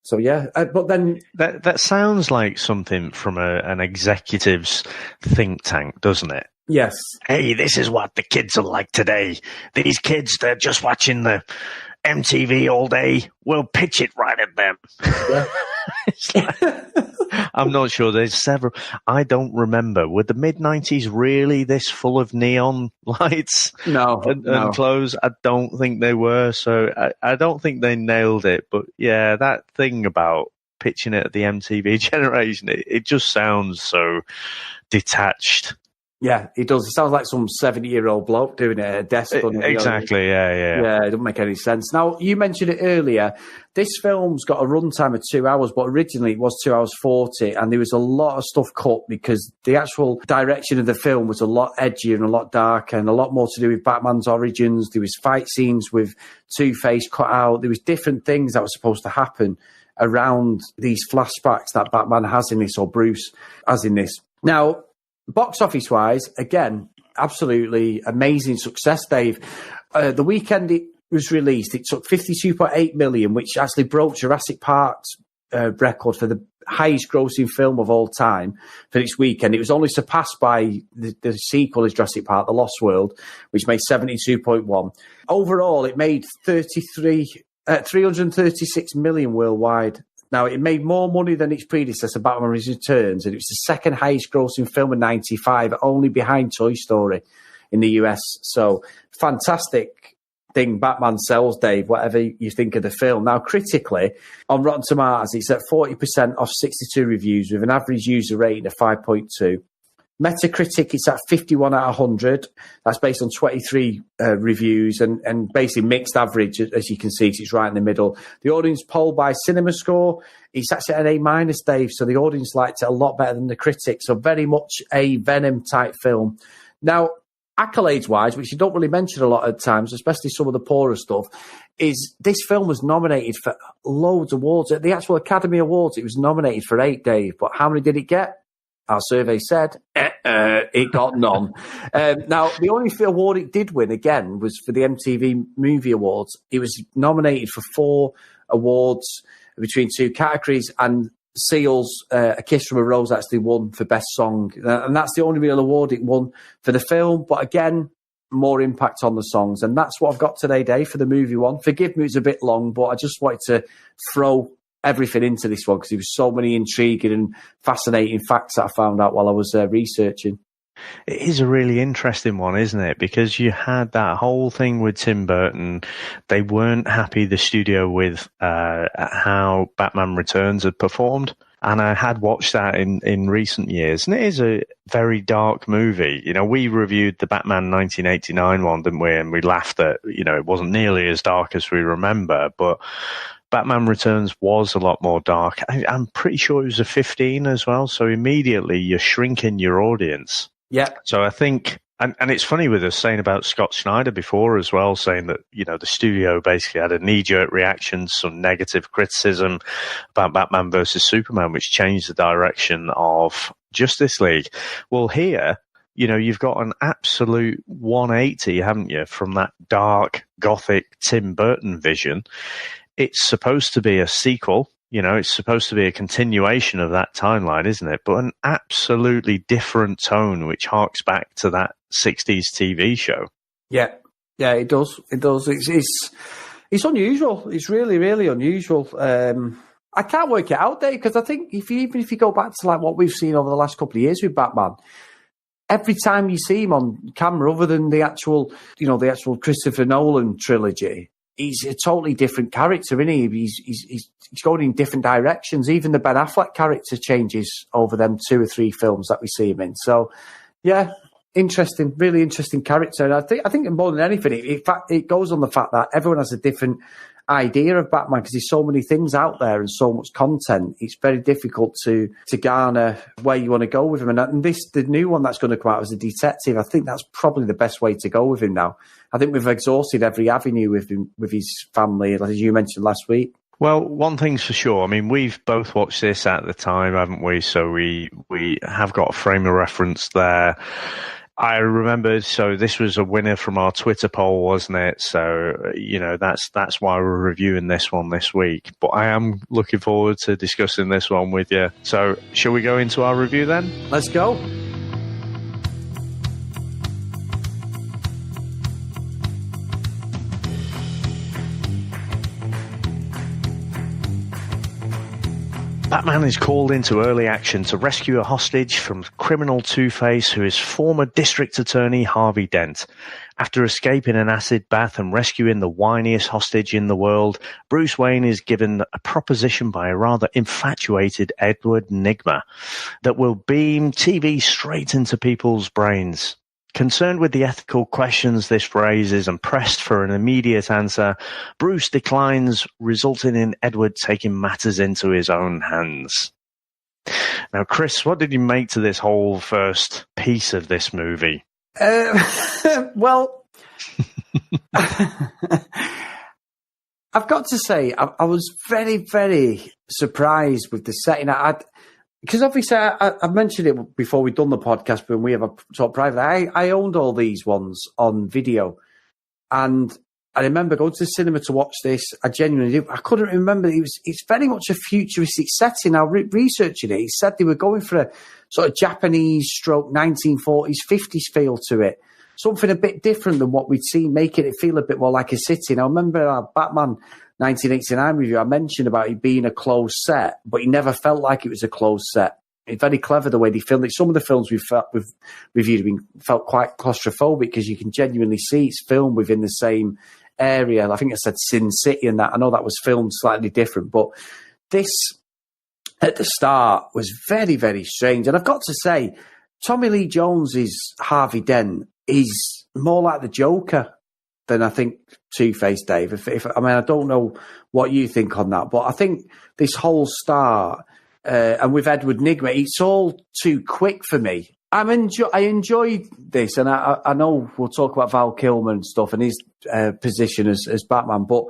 Speaker 6: So yeah, but then
Speaker 7: that sounds like something from an executive's think tank, doesn't it?
Speaker 6: Yes.
Speaker 7: Hey, this is what the kids are like today. These kids, they're just watching the MTV all day. We'll pitch it right at them. Yeah. It's like, I'm not sure. There's several. I don't remember. Were the mid-90s really this full of neon lights?
Speaker 6: No.
Speaker 7: And clothes? I don't think they were. So I don't think they nailed it. But yeah, that thing about pitching it at the MTV generation, it just sounds so detached.
Speaker 6: Yeah, it does. It sounds like some 70-year-old bloke doing it at a desk.
Speaker 7: Exactly, yeah.
Speaker 6: Yeah, it doesn't make any sense. Now, you mentioned it earlier. This film's got a runtime of 2 hours, but originally it was 2 hours 40, and there was a lot of stuff cut because the actual direction of the film was a lot edgier and a lot darker and a lot more to do with Batman's origins. There was fight scenes with Two-Face cut out. There was different things that were supposed to happen around these flashbacks that Batman has in this, or Bruce has in this. Now, box office wise, again, absolutely amazing success, Dave. The weekend it was released, it took 52.8 million, which actually broke Jurassic Park's record for the highest grossing film of all time for its weekend. It was only surpassed by the sequel is Jurassic Park, The Lost World, which made 72.1. Overall, it made 336 million worldwide. Now, it made more money than its predecessor, Batman Returns, and it was the second highest grossing film in 95, only behind Toy Story in the US. So, fantastic thing Batman sells, Dave, whatever you think of the film. Now, critically, on Rotten Tomatoes, it's at 40% off 62 reviews with an average user rating of 5.2. Metacritic, it's at 51 out of 100. That's based on 23 reviews and basically mixed average, as you can see, because it's right in the middle. The audience poll by Cinema Score, it's actually an A-, Dave, so the audience liked it a lot better than the critics. So very much a Venom-type film. Now, accolades-wise, which you don't really mention a lot at times, especially some of the poorer stuff, is this film was nominated for loads of awards. At the actual Academy Awards, it was nominated for 8, Dave, but how many did it get? Our survey said it got none. Now, the only award it did win, again, was for the MTV Movie Awards. It was nominated for 4 awards between 2 categories, and Seal's A Kiss from a Rose actually won for Best Song. And that's the only real award it won for the film. But again, more impact on the songs. And that's what I've got today, Dave, for the movie one. Forgive me, it's a bit long, but I just wanted to throw everything into this one because there was so many intriguing and fascinating facts that I found out while I was researching.
Speaker 7: It is a really interesting one, isn't it? Because you had that whole thing with Tim Burton. They weren't happy, the studio, with how Batman Returns had performed. And I had watched that in recent years. And it is a very dark movie. You know, we reviewed the Batman 1989 one, didn't we? And we laughed at, you know, it wasn't nearly as dark as we remember. But Batman Returns was a lot more dark. I'm pretty sure it was a 15 as well. So immediately you're shrinking your audience.
Speaker 6: Yeah.
Speaker 7: So I think, and it's funny with us saying about Scott Snyder before as well, saying that, you know, the studio basically had a knee-jerk reaction, some negative criticism about Batman versus Superman, which changed the direction of Justice League. Well, here, you've got an absolute 180, haven't you, from that dark, gothic Tim Burton vision. It's supposed to be a sequel. It's supposed to be a continuation of that timeline, isn't it? But an absolutely different tone, which harks back to that 60s TV show.
Speaker 6: Yeah, it does. It does. It's unusual. It's really, really unusual. I can't work it out, Dave, because I think even if you go back to like what we've seen over the last couple of years with Batman, every time you see him on camera, other than the actual Christopher Nolan trilogy, he's a totally different character, isn't he? He's going in different directions. Even the Ben Affleck character changes over them 2 or 3 films that we see him in. So, yeah, interesting, really interesting character. And I think more than anything, it goes on the fact that everyone has a different idea of Batman because there's so many things out there and so much content. It's very difficult to garner where you want to go with him. And the new one that's going to come out as a detective, I think that's probably the best way to go with him now. I think we've exhausted every avenue with him, with his family, as you mentioned last week.
Speaker 7: Well, one thing's for sure. I mean, we've both watched this at the time, haven't we? So we have got a frame of reference there. I remembered, so this was a winner from our Twitter poll, wasn't it? So, that's why we're reviewing this one this week. But I am looking forward to discussing this one with you. So, shall we go into our review then?
Speaker 6: Let's go.
Speaker 7: Batman is called into early action to rescue a hostage from criminal Two-Face, who is former District Attorney Harvey Dent. After escaping an acid bath and rescuing the whiniest hostage in the world, Bruce Wayne is given a proposition by a rather infatuated Edward Nygma that will beam TV straight into people's brains. Concerned with the ethical questions this raises and pressed for an immediate answer, Bruce declines, resulting in Edward taking matters into his own hands. Now, Chris, what did you make to this whole first piece of this movie?
Speaker 6: Well, I've got to say, I was very, very surprised with the setting. Because obviously, I mentioned it before we'd done the podcast, when we have a talk privately. I owned all these ones on video. And I remember going to the cinema to watch this. I couldn't remember. It's very much a futuristic setting. Now, researching it, it said they were going for a sort of Japanese stroke 1940s, 50s feel to it. Something a bit different than what we'd seen, making it feel a bit more like a city. Now, I remember our Batman 1989 review, I mentioned about it being a closed set, but it never felt like it was a closed set. It's very clever the way they filmed it. Some of the films we've reviewed felt quite claustrophobic because you can genuinely see it's filmed within the same area. I think I said Sin City and that. I know that was filmed slightly different, but this at the start was very, very strange. And I've got to say, Tommy Lee Jones's Harvey Dent is more like the Joker than I think Two-Face, Dave. I don't know what you think on that, but I think this whole start, and with Edward Nygma, it's all too quick for me. I enjoyed this, and I know we'll talk about Val Kilmer and stuff and his position as Batman, but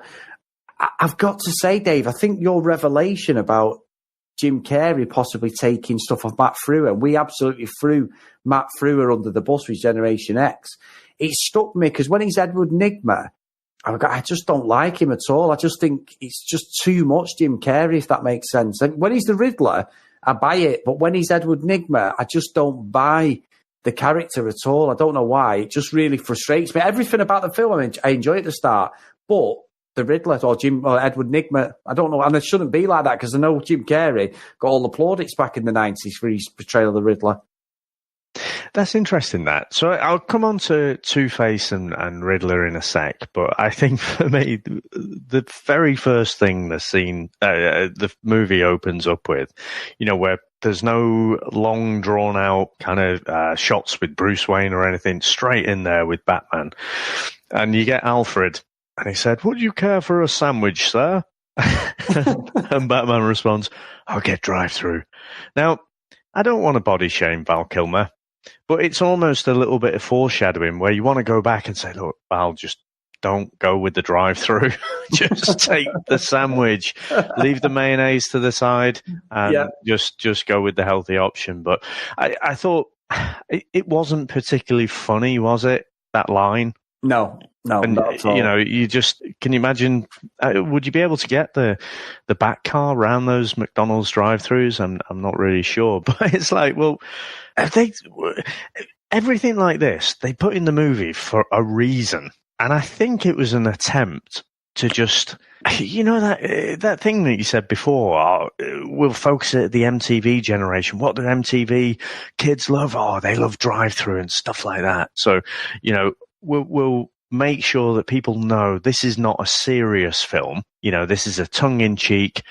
Speaker 6: I've got to say, Dave, I think your revelation about Jim Carrey possibly taking stuff off Matt Frewer, we absolutely threw Matt Frewer under the bus with Generation X. It struck me because when he's Edward Nygma, I just don't like him at all. I just think it's just too much Jim Carrey, if that makes sense. And when he's the Riddler, I buy it. But when he's Edward Nygma, I just don't buy the character at all. I don't know why. It just really frustrates me. Everything about the film, I enjoy at the start. But the Riddler or Edward Nygma, I don't know. And it shouldn't be like that because I know Jim Carrey got all the plaudits back in the 90s for his portrayal of the Riddler.
Speaker 7: That's interesting, that. So I'll come on to Two-Face and Riddler in a sec, but I think for me, the very first thing the movie opens up with, where there's no long, drawn-out kind of shots with Bruce Wayne or anything, straight in there with Batman. And you get Alfred, and he said, "Would you care for a sandwich, sir?" And Batman responds, "I'll get drive-through." Now, I don't want to body shame Val Kilmer, but it's almost a little bit of foreshadowing where you want to go back and say, "Look, Val, just don't go with the drive-through. Just take the sandwich, leave the mayonnaise to the side, and just go with the healthy option." But I thought it wasn't particularly funny, was it? That line.
Speaker 6: No,
Speaker 7: And
Speaker 6: not at all.
Speaker 7: you know, can you imagine? Would you be able to get the back car around those McDonald's drive-throughs? I'm not really sure, but it's like, well, everything like this they put in the movie for a reason, and I think it was an attempt to just, you know, that thing that you said before. We'll focus at the MTV generation. What do MTV kids love? Oh, they love drive-through and stuff like that. So, you know, we'll make sure that people know this is not a serious film. You know, this is a tongue-in-cheek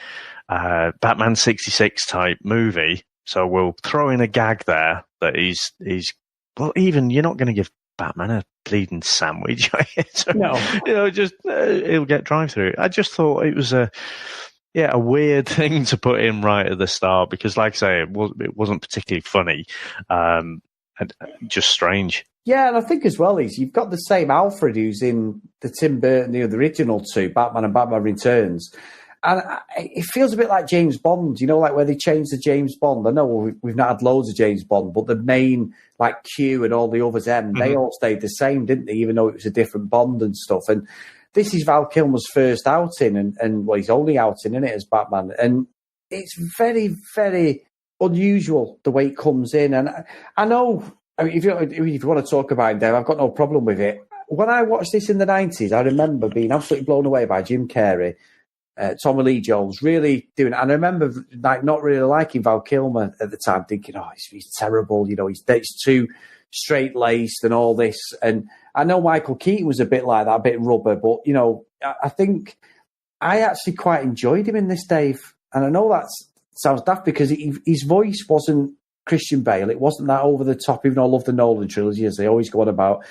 Speaker 7: Batman 66 type movie. So we'll throw in a gag there that he's well, even you're not going to give Batman a bleeding sandwich. So,
Speaker 6: No.
Speaker 7: You know, just he'll get drive-through. I just thought it was a weird thing to put in right at the start because, like I say, it wasn't particularly funny, and just strange.
Speaker 6: Yeah, and I think as well you've got the same Alfred who's in the Tim Burton, the original two, Batman and Batman Returns. And it feels a bit like James Bond, you know, like where they changed the James Bond. I know we've not had loads of James Bond, but the main, like Q and all the others, they all stayed the same, didn't they? Even though it was a different Bond and stuff. And this is Val Kilmer's first outing, and well, he's only outing, isn't it, as Batman? And it's very, very unusual the way it comes in. And I know, I mean, if you want to talk about it, Dave, I've got no problem with it. When I watched this in the 90s, I remember being absolutely blown away by Jim Carrey. Tommy Lee Jones really doing it. And I remember like not really liking Val Kilmer at the time, thinking, oh, he's terrible, you know, he's too straight-laced and all this. And I know Michael Keaton was a bit like that, a bit rubber, but, you know, I think I actually quite enjoyed him in this, Dave. And I know that sounds daft because his voice wasn't Christian Bale. It wasn't that over the top, even though I love the Nolan trilogy, as they always go on about.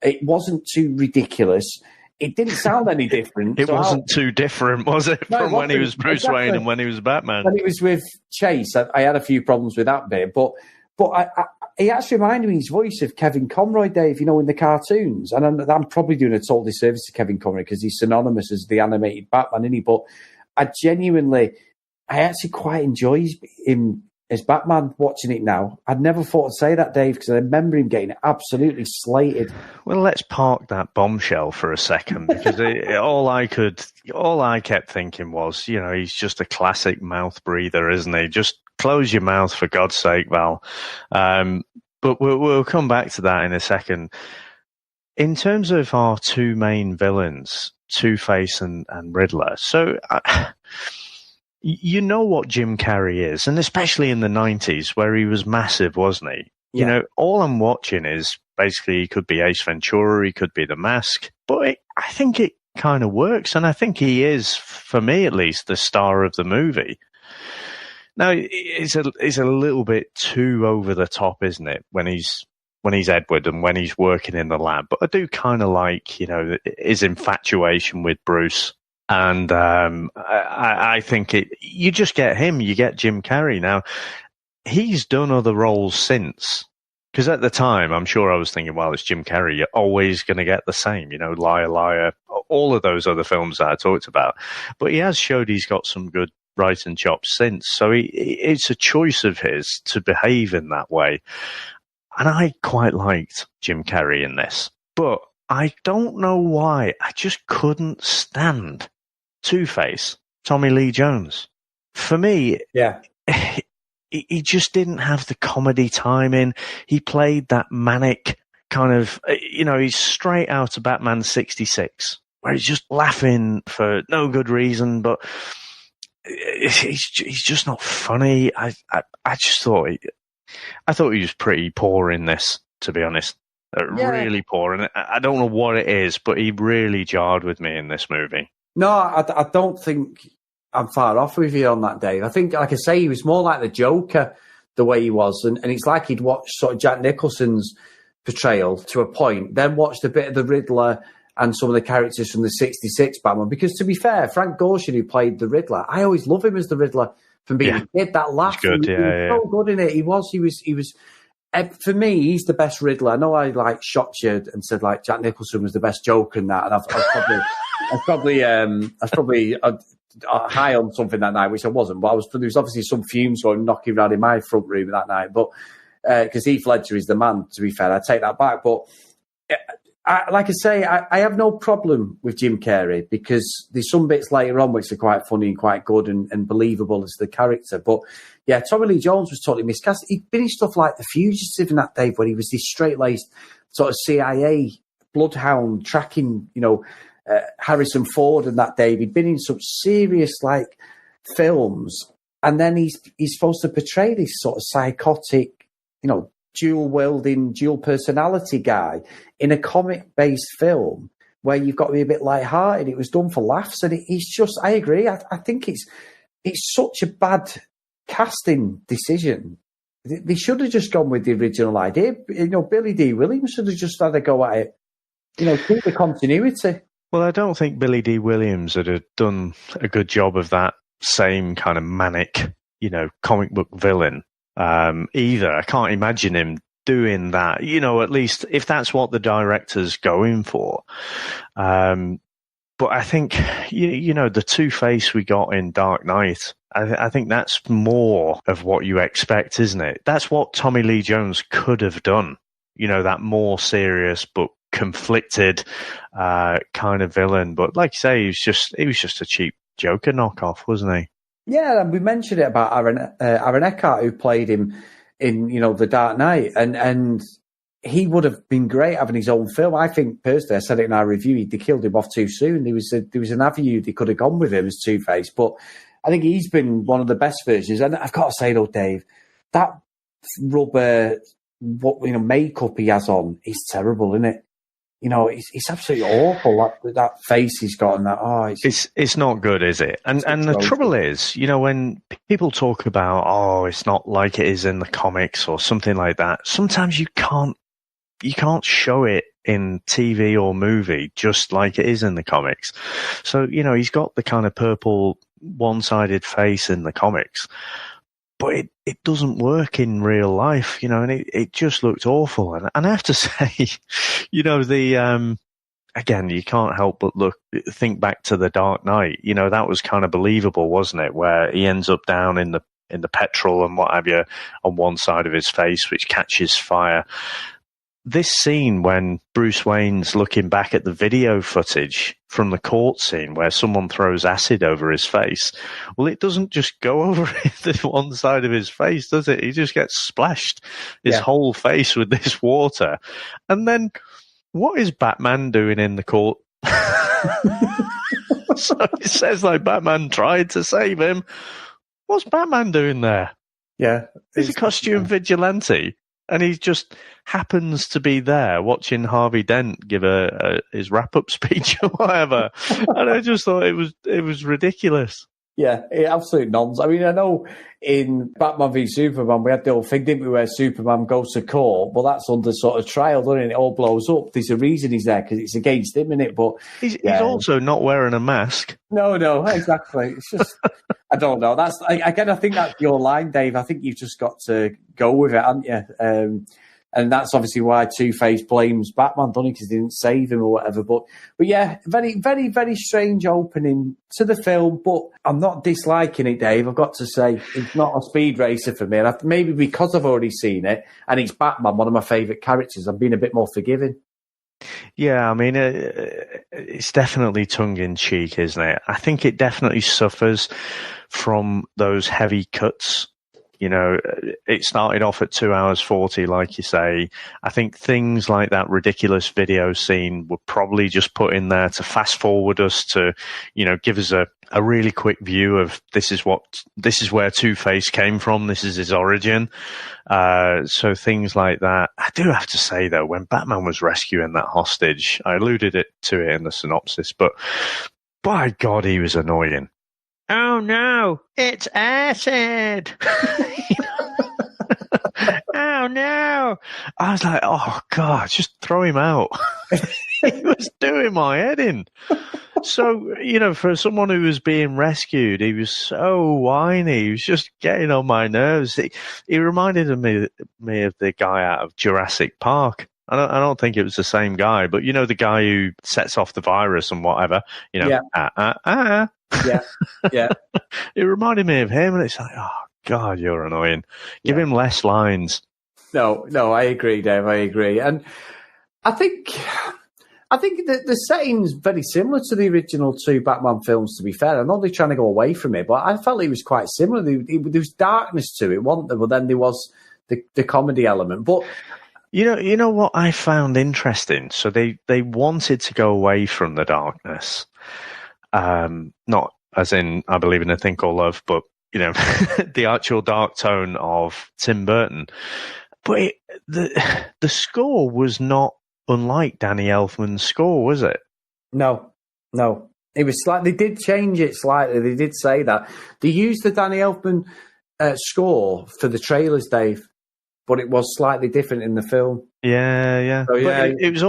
Speaker 6: It wasn't too ridiculous. It didn't sound any different.
Speaker 7: It wasn't too different, was it, from when he was Bruce Wayne and when he was Batman?
Speaker 6: When he was with Chase, I had a few problems with that bit. But he actually reminded me his voice of Kevin Conroy, Dave, you know, in the cartoons. And I'm probably doing a total disservice to Kevin Conroy because he's synonymous as the animated Batman, isn't he? But I actually quite enjoy him as Batman watching it now. I'd never thought I'd say that, Dave, because I remember him getting absolutely slated.
Speaker 7: Well, let's park that bombshell for a second, because all I kept thinking was, you know, he's just a classic mouth breather, isn't he? Just close your mouth, for God's sake, Val. But we'll come back to that in a second. In terms of our two main villains, Two-Face and Riddler, so... you know what Jim Carrey is, and especially in the 90s where he was massive, wasn't he? Yeah. You know, all I'm watching is basically he could be Ace Ventura, he could be The Mask, but I think it kind of works, and I think he is, for me at least, the star of the movie. Now, it's a little bit too over the top, isn't it, when he's Edward and when he's working in the lab, but I do kind of like, you know, his infatuation with Bruce. And I think you just get him, you get Jim Carrey. Now, he's done other roles since. Because at the time, I'm sure I was thinking, well, it's Jim Carrey. You're always going to get the same, you know, Liar, Liar, all of those other films that I talked about. But he has showed he's got some good writing chops since. So it's a choice of his to behave in that way. And I quite liked Jim Carrey in this. But I don't know why. I just couldn't stand Two-Face, Tommy Lee Jones. For me, he just didn't have the comedy timing. He played that manic kind of, you know, he's straight out of Batman 66, where he's just laughing for no good reason, but he's just not funny. I just thought I thought he was pretty poor in this, to be honest. Really poor. And I don't know what it is, but he really jarred with me in this movie.
Speaker 6: No, I don't think I'm far off with you on that, Dave. I think, like I say, he was more like the Joker, the way he was. And it's like he'd watched sort of Jack Nicholson's portrayal to a point, then watched a bit of the Riddler and some of the characters from the 66 Batman. Because to be fair, Frank Gorshin, who played the Riddler, I always love him as the Riddler from being a kid. That laugh,
Speaker 7: he was
Speaker 6: so good in it. He was. For me, he's the best Riddler. I know I shocked you and said Jack Nicholson was the best Joker in that, and I was probably high on something that night, which I wasn't. But there was obviously some fumes going knocking around in my front room that night. But because Heath Ledger is the man, to be fair. I take that back. But like I say, I have no problem with Jim Carrey because there's some bits later on which are quite funny and quite good and believable as the character. But yeah, Tommy Lee Jones was totally miscast. He'd been in stuff like The Fugitive in that, Dave, when he was this straight-laced sort of CIA bloodhound tracking, Harrison Ford and that, Dave. He'd been in some serious, films. And then he's supposed to portray this sort of psychotic, dual-wielding, dual personality guy in a comic-based film where you've got to be a bit lighthearted. It was done for laughs, and it's just, I agree. I think it's such a bad casting decision. They should have just gone with the original idea. Billy D. Williams should have just had a go at it. Keep the continuity.
Speaker 7: Well, I don't think Billy D. Williams would have done a good job of that same kind of manic, comic book villain either. I can't imagine him doing that, at least if that's what the director's going for. But I think, the Two-Face we got in Dark Knight, I think that's more of what you expect, isn't it? That's what Tommy Lee Jones could have done, that more serious but conflicted kind of villain. But like you say, he was just a cheap Joker knockoff, wasn't he?
Speaker 6: Yeah, and we mentioned it about Aaron Eckhart, who played him in, The Dark Knight, and he would have been great having his own film. I think, personally, I said it in our review, they killed him off too soon. There was an avenue they could have gone with him as Two-Face, but I think he's been one of the best versions. And I've got to say, though, Dave, that rubber makeup he has on is terrible, isn't it? It's absolutely awful, that face he's got and that. Oh,
Speaker 7: it's not good, is it? And the trouble is, when people talk about, it's not like it is in the comics or something like that, sometimes you can't show it in TV or movie just like it is in the comics. So, he's got the kind of purple one-sided face in the comics, but it doesn't work in real life, and it just looked awful. And I have to say, again, you can't help but think back to The Dark Knight. That was kind of believable, wasn't it? Where he ends up down in the petrol and what have you on one side of his face, which catches fire. This scene when Bruce Wayne's looking back at the video footage from the court scene where someone throws acid over his face, well, it doesn't just go over the one side of his face, does it? He just gets splashed his whole face with this water. And then what is Batman doing in the court? So it says Batman tried to save him. What's Batman doing there?
Speaker 6: Yeah.
Speaker 7: He's a costume vigilante. And he just happens to be there watching Harvey Dent give his wrap-up speech or whatever. And I just thought it was ridiculous.
Speaker 6: Yeah, absolute nonsense. I mean, I know in Batman v Superman, we had the whole thing, didn't we, where Superman goes to court. Well, that's under sort of trial, doesn't it? It all blows up. There's a reason he's there, because it's against him, isn't it? But
Speaker 7: he's also not wearing a mask.
Speaker 6: No, exactly. It's just, I don't know. Again, I think that's your line, Dave. I think you've just got to go with it, haven't you? And that's obviously why Two-Face blames Batman, doesn't he? Because he didn't save him or whatever. But yeah, very, very, very strange opening to the film. But I'm not disliking it, Dave. I've got to say, it's not a speed racer for me. And maybe because I've already seen it, and it's Batman, one of my favourite characters, I'm being a bit more forgiving.
Speaker 7: Yeah, I mean, it's definitely tongue-in-cheek, isn't it? I think it definitely suffers from those heavy cuts. It started off at 2 hours 40, like you say. I think things like that ridiculous video scene were probably just put in there to fast forward us to, give us a really quick view of this is where Two-Face came from. This is his origin. So things like that. I do have to say, though, when Batman was rescuing that hostage, I alluded to it in the synopsis, but by God, he was annoying. Oh no, it's acid. Oh no. I was like, oh God, just throw him out. He was doing my head in. So, for someone who was being rescued, he was so whiny. He was just getting on my nerves. He reminded me of the guy out of Jurassic Park. I don't think it was the same guy, but the guy who sets off the virus and whatever, Yeah. Yeah.
Speaker 6: It
Speaker 7: reminded me of him, and it's like, oh God, you're annoying. Give him less lines.
Speaker 6: No, I agree, Dave. I agree, and I think that the setting's very similar to the original two Batman films. To be fair, I know they're trying to go away from it, but I felt it was quite similar. There was darkness to it, wasn't there? But then there was the comedy element. But
Speaker 7: you know what I found interesting. So they wanted to go away from the darkness, not as in I believe in a thing called love, but the actual dark tone of Tim Burton. But the score was not unlike Danny Elfman's score, was it?
Speaker 6: No. It was slightly. They did change it slightly. They did say that. They used the Danny Elfman score for the trailers, Dave, but it was slightly different in the film.
Speaker 7: Yeah.
Speaker 6: So, yeah.
Speaker 7: But it was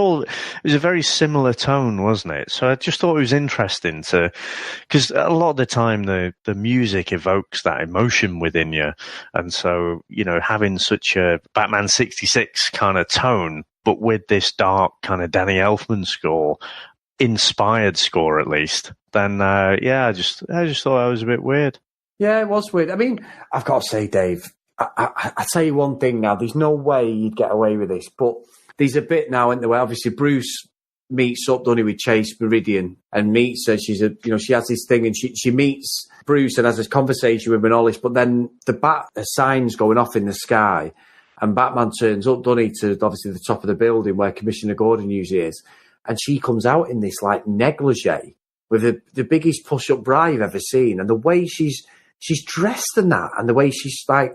Speaker 7: a very similar tone, wasn't it? So I just thought it was interesting because a lot of the time the music evokes that emotion within you. And so, having such a Batman 66 kind of tone, but with this dark kind of Danny Elfman score, inspired score at least, then, I just thought that was a bit weird.
Speaker 6: Yeah, it was weird. I mean, I've got to say, Dave, I tell you one thing now, there's no way you'd get away with this, but there's a bit now, isn't there, where obviously Bruce meets up, doesn't he, with Chase Meridian and meets her. She has this thing and she meets Bruce and has this conversation with him and all this, but then the bat sign's going off in the sky and Batman turns up, doesn't he, to obviously the top of the building where Commissioner Gordon usually is. And she comes out in this like negligee with the biggest push-up bra you've ever seen. And the way she's dressed in that and the way she's like,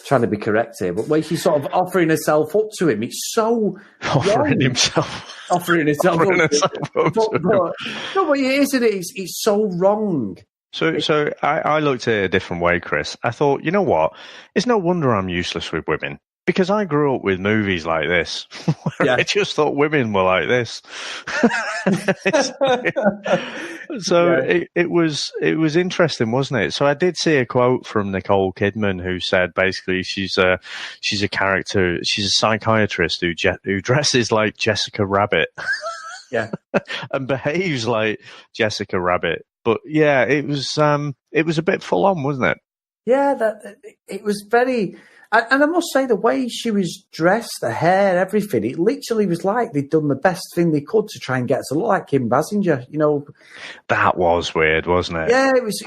Speaker 6: trying to be correct here, but when she's sort of offering herself up to him, it's so
Speaker 7: offering herself
Speaker 6: up to him. No, but it isn't it? It's so wrong.
Speaker 7: So I looked at it a different way, Chris. I thought, you know what? It's no wonder I'm useless with women. Because I grew up with movies like this, where I just thought women were like this. It was interesting, wasn't it? So I did see a quote from Nicole Kidman who said basically she's a character, she's a psychiatrist who dresses like Jessica Rabbit, and behaves like Jessica Rabbit. But yeah, it was a bit full on, wasn't it?
Speaker 6: Yeah, it was very. And I must say, the way she was dressed, the hair, everything, it literally was like they'd done the best thing they could to try and get to look like Kim Basinger,
Speaker 7: That was weird, wasn't it?
Speaker 6: Yeah, it was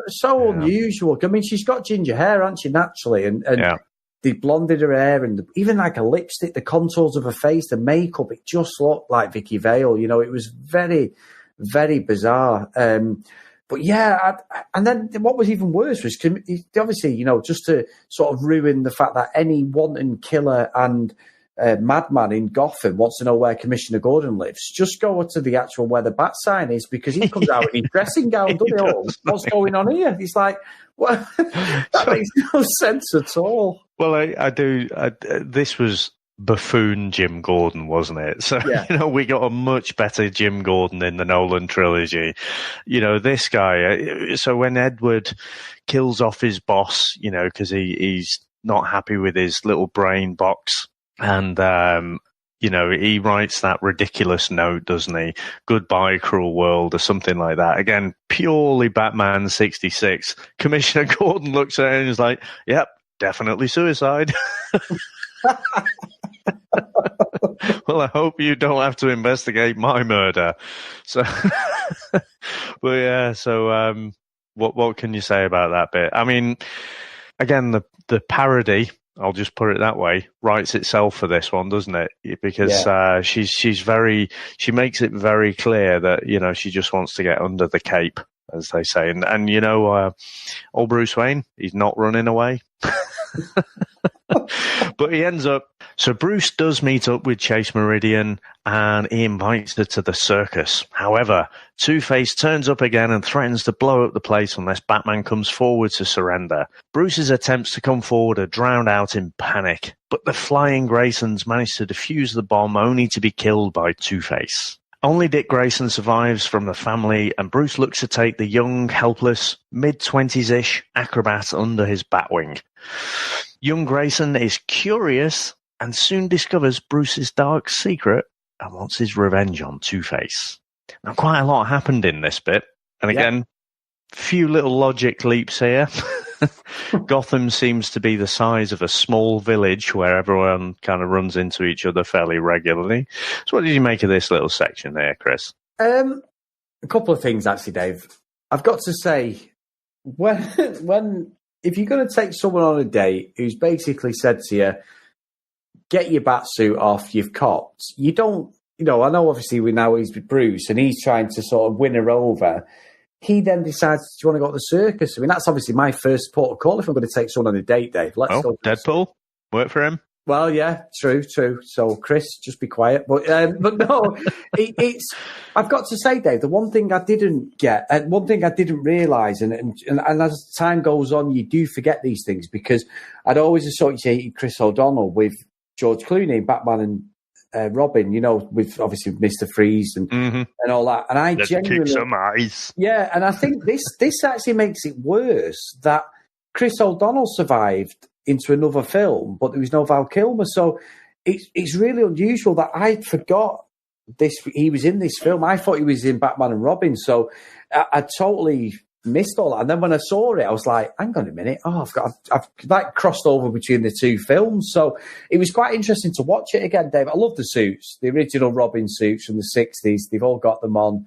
Speaker 6: so unusual. I mean, she's got ginger hair, hasn't she, naturally? And they blonded her hair and even like a lipstick, the contours of her face, the makeup, it just looked like Vicky Vale. It was very, very bizarre. But yeah, and then what was even worse was obviously, just to sort of ruin the fact that any wanton killer and madman in Gotham wants to know where Commissioner Gordon lives. Just go to the actual where the bat sign is because he comes out in his dressing gown, doesn't he? What's going on here? He's like, well, that makes no sense at all.
Speaker 7: Well, I do. This was buffoon Jim Gordon, wasn't it? So, we got a much better Jim Gordon in the Nolan trilogy. This guy, so when Edward kills off his boss, because he's not happy with his little brain box and, he writes that ridiculous note, doesn't he? Goodbye, cruel world, or something like that. Again, purely Batman 66. Commissioner Gordon looks at it and is like, yep, definitely suicide. Well, I hope you don't have to investigate my murder. So, but yeah. So, what can you say about that bit? I mean, again, the parody, I'll just put it that way, writes itself for this one, doesn't it? Because she makes it very clear that she just wants to get under the cape, as they say, and old Bruce Wayne, he's not running away. But he ends up. So Bruce does meet up with Chase Meridian and he invites her to the circus. However, Two-Face turns up again and threatens to blow up the place unless Batman comes forward to surrender. Bruce's attempts to come forward are drowned out in panic, but the Flying Graysons manage to defuse the bomb only to be killed by Two-Face. Only Dick Grayson survives from the family, and Bruce looks to take the young, helpless, mid-20s-ish acrobat under his batwing. Young Grayson is curious and soon discovers Bruce's dark secret and wants his revenge on Two-Face. Now, quite a lot happened in this bit, and again, few little logic leaps here. Gotham seems to be the size of a small village where everyone kind of runs into each other fairly regularly. So what did you make of this little section there, Chris?
Speaker 6: A couple of things, actually, Dave. I've got to say, when if you're going to take someone on a date who's basically said to you, get your bat suit off, you've copped, you don't, I know obviously he's with Bruce and he's trying to sort of win her over. He then decides, do you want to go to the circus? I mean, that's obviously my first port of call if I'm going to take someone on a date, Dave. Let's go.
Speaker 7: Deadpool, work for him.
Speaker 6: Well, yeah, true. So, Chris, just be quiet. But no, it's. I've got to say, Dave, the one thing I didn't get, and one thing I didn't realise, and as time goes on, you do forget these things because I'd always associated Chris O'Donnell with George Clooney, Batman and Robin, with obviously Mr. Freeze and all that. And I genuinely,
Speaker 7: kick some eyes.
Speaker 6: Yeah, and I think this actually makes it worse that Chris O'Donnell survived into another film, but there was no Val Kilmer. So it's really unusual that I forgot he was in this film. I thought he was in Batman and Robin, so I totally missed all that. And then when I saw it, I was like, hang on a minute. Oh, I've like crossed over between the two films. So it was quite interesting to watch it again, Dave. I love the suits, the original Robin suits from the 60s. They've all got them on.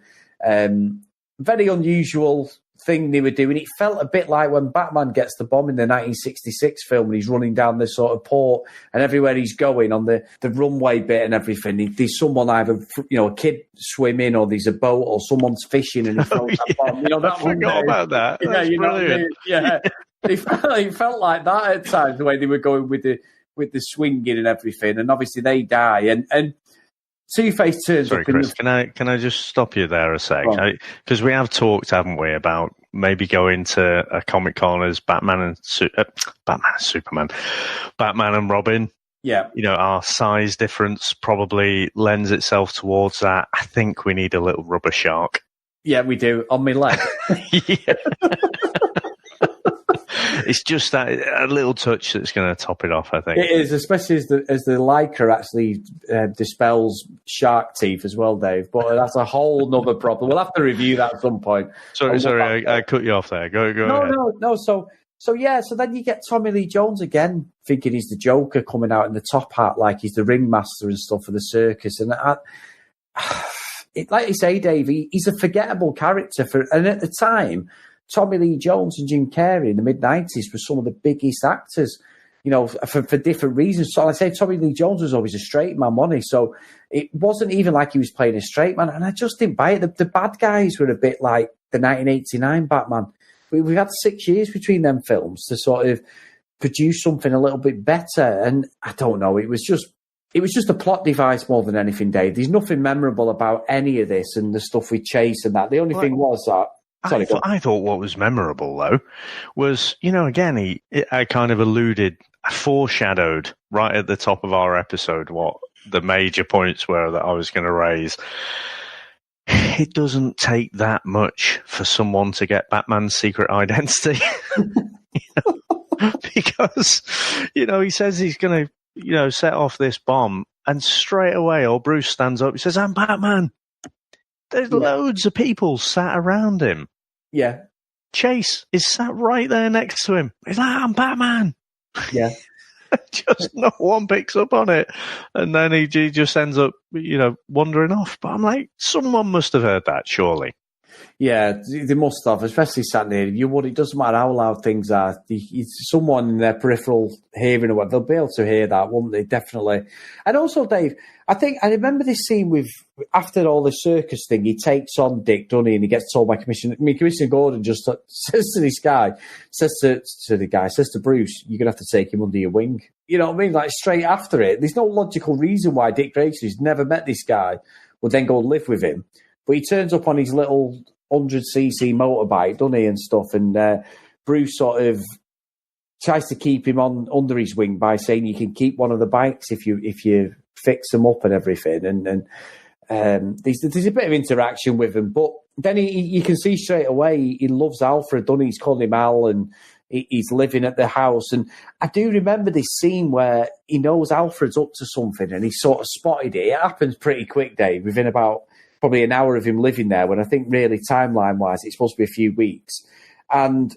Speaker 6: Very unusual thing they were doing. It felt a bit like when Batman gets the bomb in the 1966 film and he's running down this sort of port and everywhere he's going on the runway bit and everything, there's someone either, a kid swimming or there's a boat or someone's fishing and he throws that bomb.
Speaker 7: I forgot about that.
Speaker 6: Yeah,
Speaker 7: That's brilliant.
Speaker 6: Yeah. It felt like that at times, the way they were going with the swinging and everything. And obviously they die. And Two-Face turns
Speaker 7: Sorry,
Speaker 6: up.
Speaker 7: Chris, can I just stop you there a sec? Because we have talked, haven't we, about maybe going to a Comic Con as Batman and Superman, Batman and Robin.
Speaker 6: Yeah.
Speaker 7: Our size difference probably lends itself towards that. I think we need a little rubber shark.
Speaker 6: Yeah, we do. On my leg.
Speaker 7: Yeah. It's just that a little touch that's going to top it off, I think.
Speaker 6: It is, especially as the Lycra actually dispels shark teeth as well, Dave. But that's a whole nother problem. We'll have to review that at some point.
Speaker 7: Sorry, I cut you off there. Go ahead.
Speaker 6: No. So then you get Tommy Lee Jones again, thinking he's the Joker coming out in the top hat, like he's the ringmaster and stuff for the circus. And like you say, Dave, he's a forgettable character. And at the time, Tommy Lee Jones and Jim Carrey in the mid-90s were some of the biggest actors, for different reasons. So I say Tommy Lee Jones was always a straight man, wasn't he? So it wasn't even like he was playing a straight man. And I just didn't buy it. The bad guys were a bit like the 1989 Batman. We had 6 years between them films to sort of produce something a little bit better. And I don't know, it was just a plot device more than anything, Dave. There's nothing memorable about any of this and the stuff we chase and that. The only thing was that I
Speaker 7: thought what was memorable, though, was, again, I kind of foreshadowed right at the top of our episode what the major points were that I was going to raise. It doesn't take that much for someone to get Batman's secret identity. Because, he says he's going to, set off this bomb, and straight away, old Bruce stands up, he says, I'm Batman. There's loads of people sat around him.
Speaker 6: Yeah.
Speaker 7: Chase is sat right there next to him. He's like, I'm Batman.
Speaker 6: Yeah.
Speaker 7: Just no one picks up on it. And then he just ends up, wandering off. But I'm like, someone must have heard that, surely.
Speaker 6: Yeah, they must have, especially sat near you. It doesn't matter how loud things are. Someone in their peripheral hearing or what, they'll be able to hear that, won't they? Definitely. And also, Dave, I remember this scene after all the circus thing, he takes on Dick, doesn't he? And he gets told by Commissioner Gordon just says to this guy, says to Bruce, you're going to have to take him under your wing. You know what I mean? Like straight after it. There's no logical reason why Dick Grayson, who's never met this guy, would then go and live with him. But he turns up on his little 100cc motorbike, doesn't he, and stuff. And Bruce sort of tries to keep him under his wing by saying you can keep one of the bikes if you fix them up and everything. And there's a bit of interaction with him. But then you can see straight away he loves Alfred, doesn't he? He's calling him Al, and he's living at the house. And I do remember this scene where he knows Alfred's up to something and he sort of spotted it. It happens pretty quick, Dave, within about probably an hour of him living there, when I think really timeline-wise it's supposed to be a few weeks. And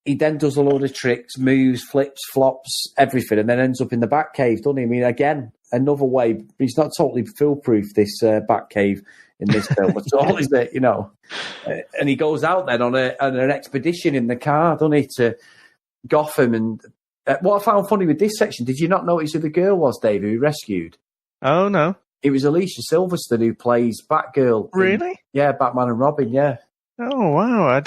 Speaker 6: he then does a load of tricks, moves, flips, flops, everything, and then ends up in the Batcave, doesn't he? I mean, again, another way. He's not totally foolproof, this Batcave in this film at all, is it? You know, and he goes out then on an expedition in the car, doesn't he, to Gotham. And what I found funny with this section, did you not notice who the girl was, Dave, who he rescued?
Speaker 7: Oh, no.
Speaker 6: It was Alicia Silverstone who plays Batgirl.
Speaker 7: Really?
Speaker 6: Batman and Robin, yeah.
Speaker 7: Oh, wow. I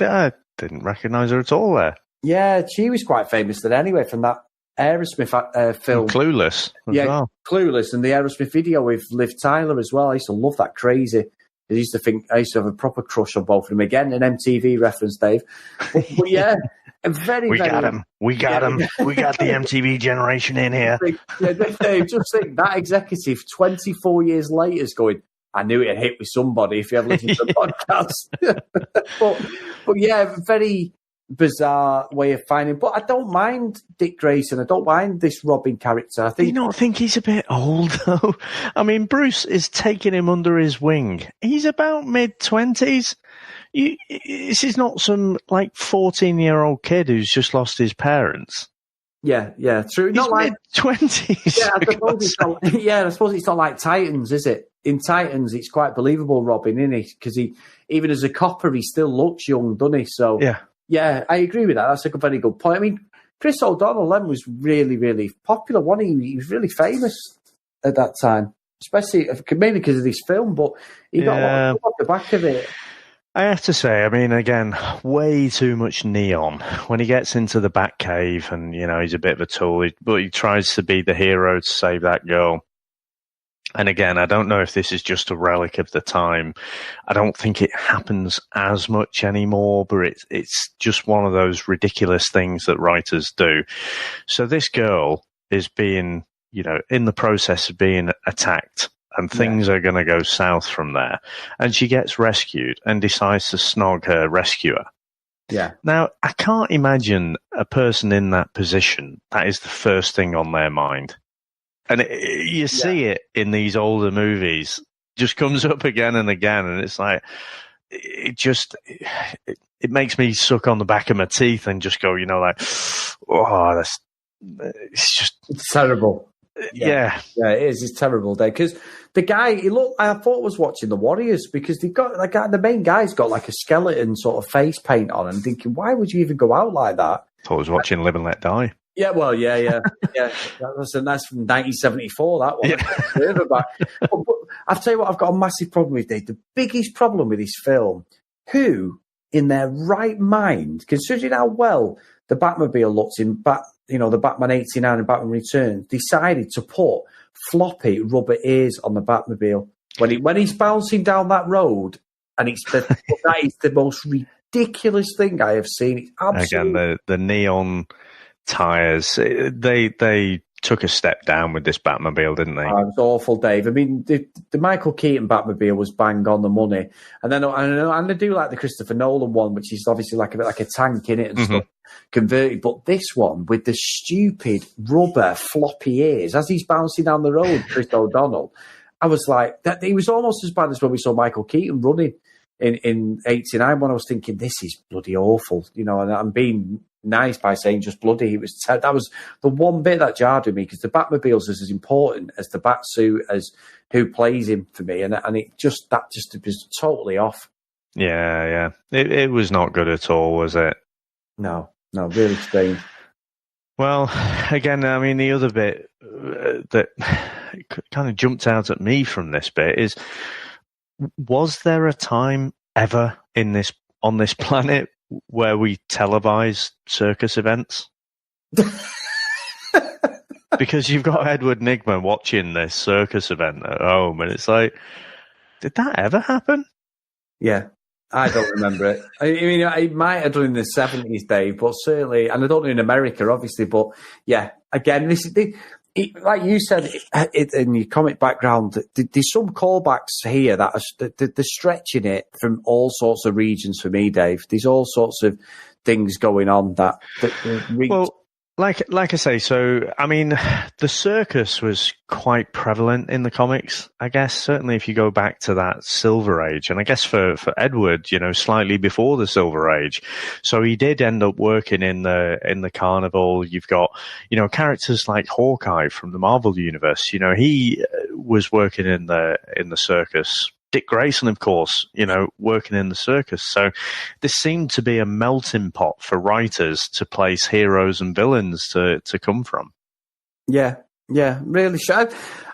Speaker 7: didn't recognise her at all there.
Speaker 6: Yeah, she was quite famous then anyway from that Aerosmith film.
Speaker 7: And Clueless as well.
Speaker 6: Clueless, and the Aerosmith video with Liv Tyler as well. I used to love that crazy. I used to have a proper crush on both of them. Again, an MTV reference, Dave. But yeah,
Speaker 7: we got him. We got him. We got the MTV generation in here.
Speaker 6: Yeah, Dave, just think that executive 24 years later is going, I knew it had hit with somebody if you ever listened to the podcast. but yeah, very bizarre way of finding. But I don't mind Dick Grayson. I don't mind this Robin character. I think.
Speaker 7: Do you not think he's a bit old though? I mean, Bruce is taking him under his wing. He's about mid-20s. This is not some 14-year-old kid who's just lost his parents.
Speaker 6: Yeah, true.
Speaker 7: He's
Speaker 6: not like
Speaker 7: mid-20s.
Speaker 6: Yeah, I suppose it's not like Titans, is it? In Titans, it's quite believable, Robin, isn't he? Because he, even as a copper, he still looks young, doesn't he? So yeah, I agree with that. That's a very good point. I mean, Chris O'Donnell then was really, really popular, wasn't he? He was really famous at that time, especially mainly because of this film. But he got a lot off the back of it.
Speaker 7: I have to say, I mean, again, way too much neon. When he gets into the Batcave and, he's a bit of a tool, but he tries to be the hero to save that girl. And again, I don't know if this is just a relic of the time. I don't think it happens as much anymore, but it's just one of those ridiculous things that writers do. So this girl is being, in the process of being attacked. And things are going to go south from there. And she gets rescued and decides to snog her rescuer.
Speaker 6: Yeah.
Speaker 7: Now, I can't imagine a person in that position, that is the first thing on their mind. And you see it in these older movies, just comes up again and again. And it's like, it makes me suck on the back of my teeth and just go, it's
Speaker 6: terrible.
Speaker 7: Yeah,
Speaker 6: it is. It's terrible, Dave. Because the guy, I thought was watching the Warriors because they've got the main guy's got like a skeleton sort of face paint on, and thinking, why would you even go out like that?
Speaker 7: I thought I was watching Live and Let Die.
Speaker 6: Yeah, well, yeah. That's from 1974. That one. Yeah. But I'll tell you what, I've got a massive problem with, Dave. The biggest problem with this film: who, in their right mind, considering how well the Batmobile looked in the Batman 89 and Batman Returns, decided to put floppy rubber ears on the Batmobile when he's bouncing down that road, and that is the most ridiculous thing I have seen. It's absolutely...
Speaker 7: Again, the neon tires, they took a step down with this Batmobile, didn't they?
Speaker 6: Oh, it was awful, Dave. I mean, the Michael Keaton Batmobile was bang on the money, and then I do like the Christopher Nolan one, which is obviously like a bit like a tank in it and stuff converted. But this one with the stupid rubber floppy ears as he's bouncing down the road, Chris O'Donnell, I was like, that he was almost as bad as when we saw Michael Keaton running in 89. When I was thinking, this is bloody awful, and I'm being nice by saying just bloody. That was the one bit that jarred with me, because the Batmobiles is as important as the Batsuit as who plays him for me, and it just was totally off.
Speaker 7: Yeah. It was not good at all, was it?
Speaker 6: No, really strange.
Speaker 7: Well, again, I mean, the other bit that kind of jumped out at me from this bit is: was there a time ever on this planet where we televise circus events? Because you've got Edward Nygma watching this circus event at home, and it's like, did that ever happen?
Speaker 6: Yeah, I don't remember it. I mean, it might have done in the 70s, Dave, but certainly, and I don't know in America, obviously, but yeah, again, like you said in your comic background, there's some callbacks here that they're stretching it from all sorts of regions for me, Dave. There's all sorts of things going on that
Speaker 7: well, Like I say, so, I mean, the circus was quite prevalent in the comics, I guess, certainly if you go back to that Silver Age. And I guess for Edward, slightly before the Silver Age. So he did end up working in the carnival. You've got, characters like Hawkeye from the Marvel Universe. He was working in the circus. Dick Grayson, of course, working in the circus. So this seemed to be a melting pot for writers to place heroes and villains to come from.
Speaker 6: Yeah, really.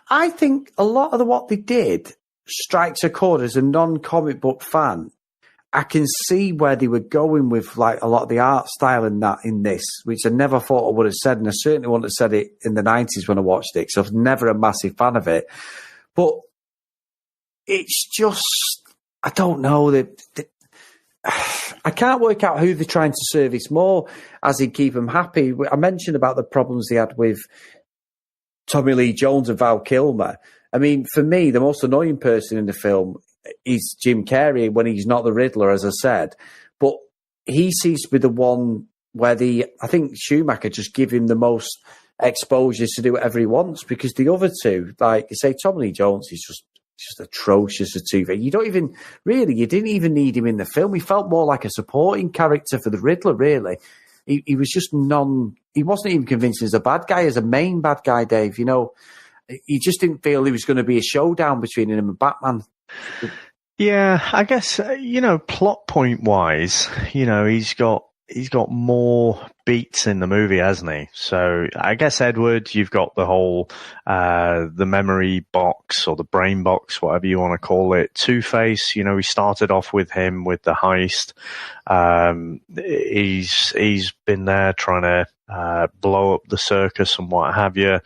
Speaker 6: I think a lot of what they did strikes a chord as a non-comic book fan. I can see where they were going with like a lot of the art style and that in this, which I never thought I would have said, and I certainly wouldn't have said it in the 90s when I watched it, because I was never a massive fan of it. But it's just, I don't know. I can't work out who they're trying to service more as in keep them happy. I mentioned about the problems they had with Tommy Lee Jones and Val Kilmer. I mean, for me, the most annoying person in the film is Jim Carrey when he's not the Riddler, as I said. But he seems to be the one where I think Schumacher just give him the most exposure to do whatever he wants, because the other two, like you say, Tommy Lee Jones is just atrocious at TV. You didn't even need him in the film. He felt more like a supporting character for the Riddler, really. He was just he wasn't even convincing as a bad guy, as a main bad guy, Dave. He just didn't feel there was going to be a showdown between him and Batman.
Speaker 7: Yeah, I guess, plot point wise, he's got more beats in the movie, hasn't he? So I guess Edward, you've got the whole, the memory box or the brain box, whatever you want to call it. Two-Face, we started off with him with the heist. He's been there trying to, blow up the circus and what have you.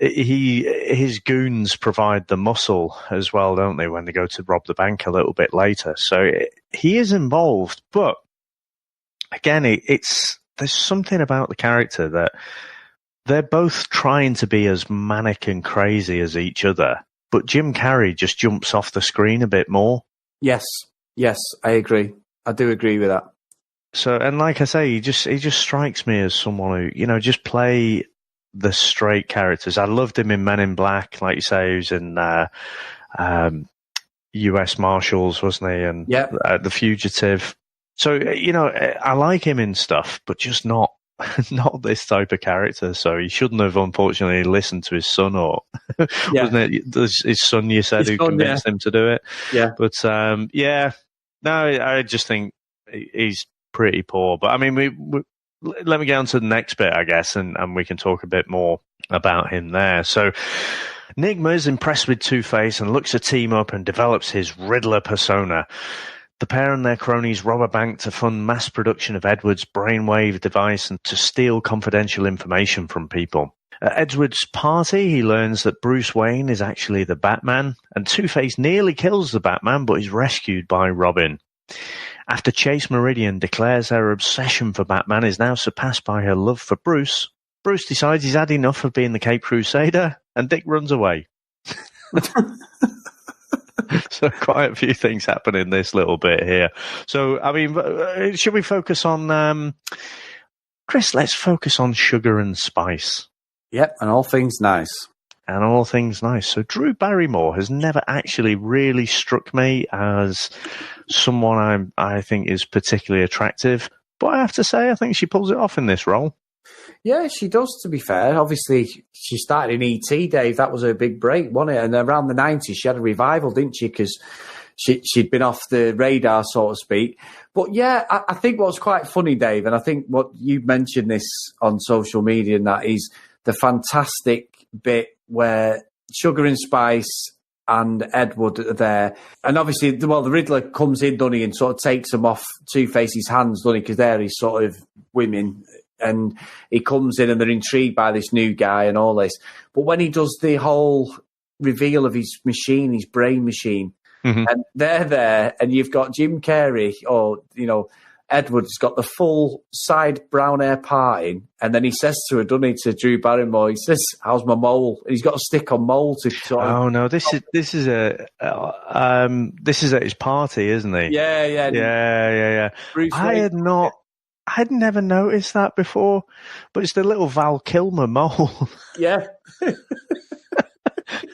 Speaker 7: His goons provide the muscle as well, don't they, when they go to rob the bank a little bit later. So he is involved, but again, there's something about the character that they're both trying to be as manic and crazy as each other, but Jim Carrey just jumps off the screen a bit more. Yes,
Speaker 6: I agree. I do agree with that.
Speaker 7: So, and like I say, he just strikes me as someone who, just play the straight characters. I loved him in Men in Black, like you say, he was in US Marshals, wasn't he? And The Fugitive. So, I like him in stuff, but just not this type of character. So he shouldn't have, unfortunately, listened to his son, or wasn't it his son, you said, who convinced him to do it?
Speaker 6: Yeah.
Speaker 7: But, I just think he's pretty poor. But, I mean, let me get on to the next bit, I guess, and we can talk a bit more about him there. So Nigma is impressed with Two-Face and looks to team up and develops his Riddler persona. The pair and their cronies rob a bank to fund mass production of Edward's brainwave device and to steal confidential information from people. At Edward's party, he learns that Bruce Wayne is actually the Batman, and Two-Face nearly kills the Batman but is rescued by Robin. After Chase Meridian declares her obsession for Batman is now surpassed by her love for Bruce, Bruce decides he's had enough of being the Caped Crusader, and Dick runs away. So quite a few things happen in this little bit here. So, I mean, should we focus on... Chris, let's focus on Sugar and Spice.
Speaker 6: Yep, and all things nice.
Speaker 7: And all things nice. So Drew Barrymore has never actually really struck me as someone I think is particularly attractive. But I have to say, I think she pulls it off in this role.
Speaker 6: Yeah, she does, to be fair. Obviously, she started in E.T., Dave. That was her big break, wasn't it? And around the 90s, she had a revival, didn't she? Because she'd been off the radar, so to speak. But yeah, I think what's quite funny, Dave, and I think what you mentioned this on social media, and that is the fantastic bit where Sugar and Spice and Edward are there. And obviously, the Riddler comes in, doesn't he, and sort of takes him off Two-Face's hands, doesn't he, because they're his sort of women. And he comes in and they're intrigued by this new guy and all this. But when he does the whole reveal of his machine, his brain machine, and they're there, and you've got Jim Carrey, or, Edward's got the full side brown hair parting, and then he says to her, doesn't he, to Drew Barrymore, he says, "How's my mole?" And he's got a stick on mole to sort of...
Speaker 7: Oh no, this is at his party, isn't he?
Speaker 6: Yeah.
Speaker 7: Bruce
Speaker 6: I had not
Speaker 7: I'd never noticed that before, but it's the little Val Kilmer mole.
Speaker 6: Yeah.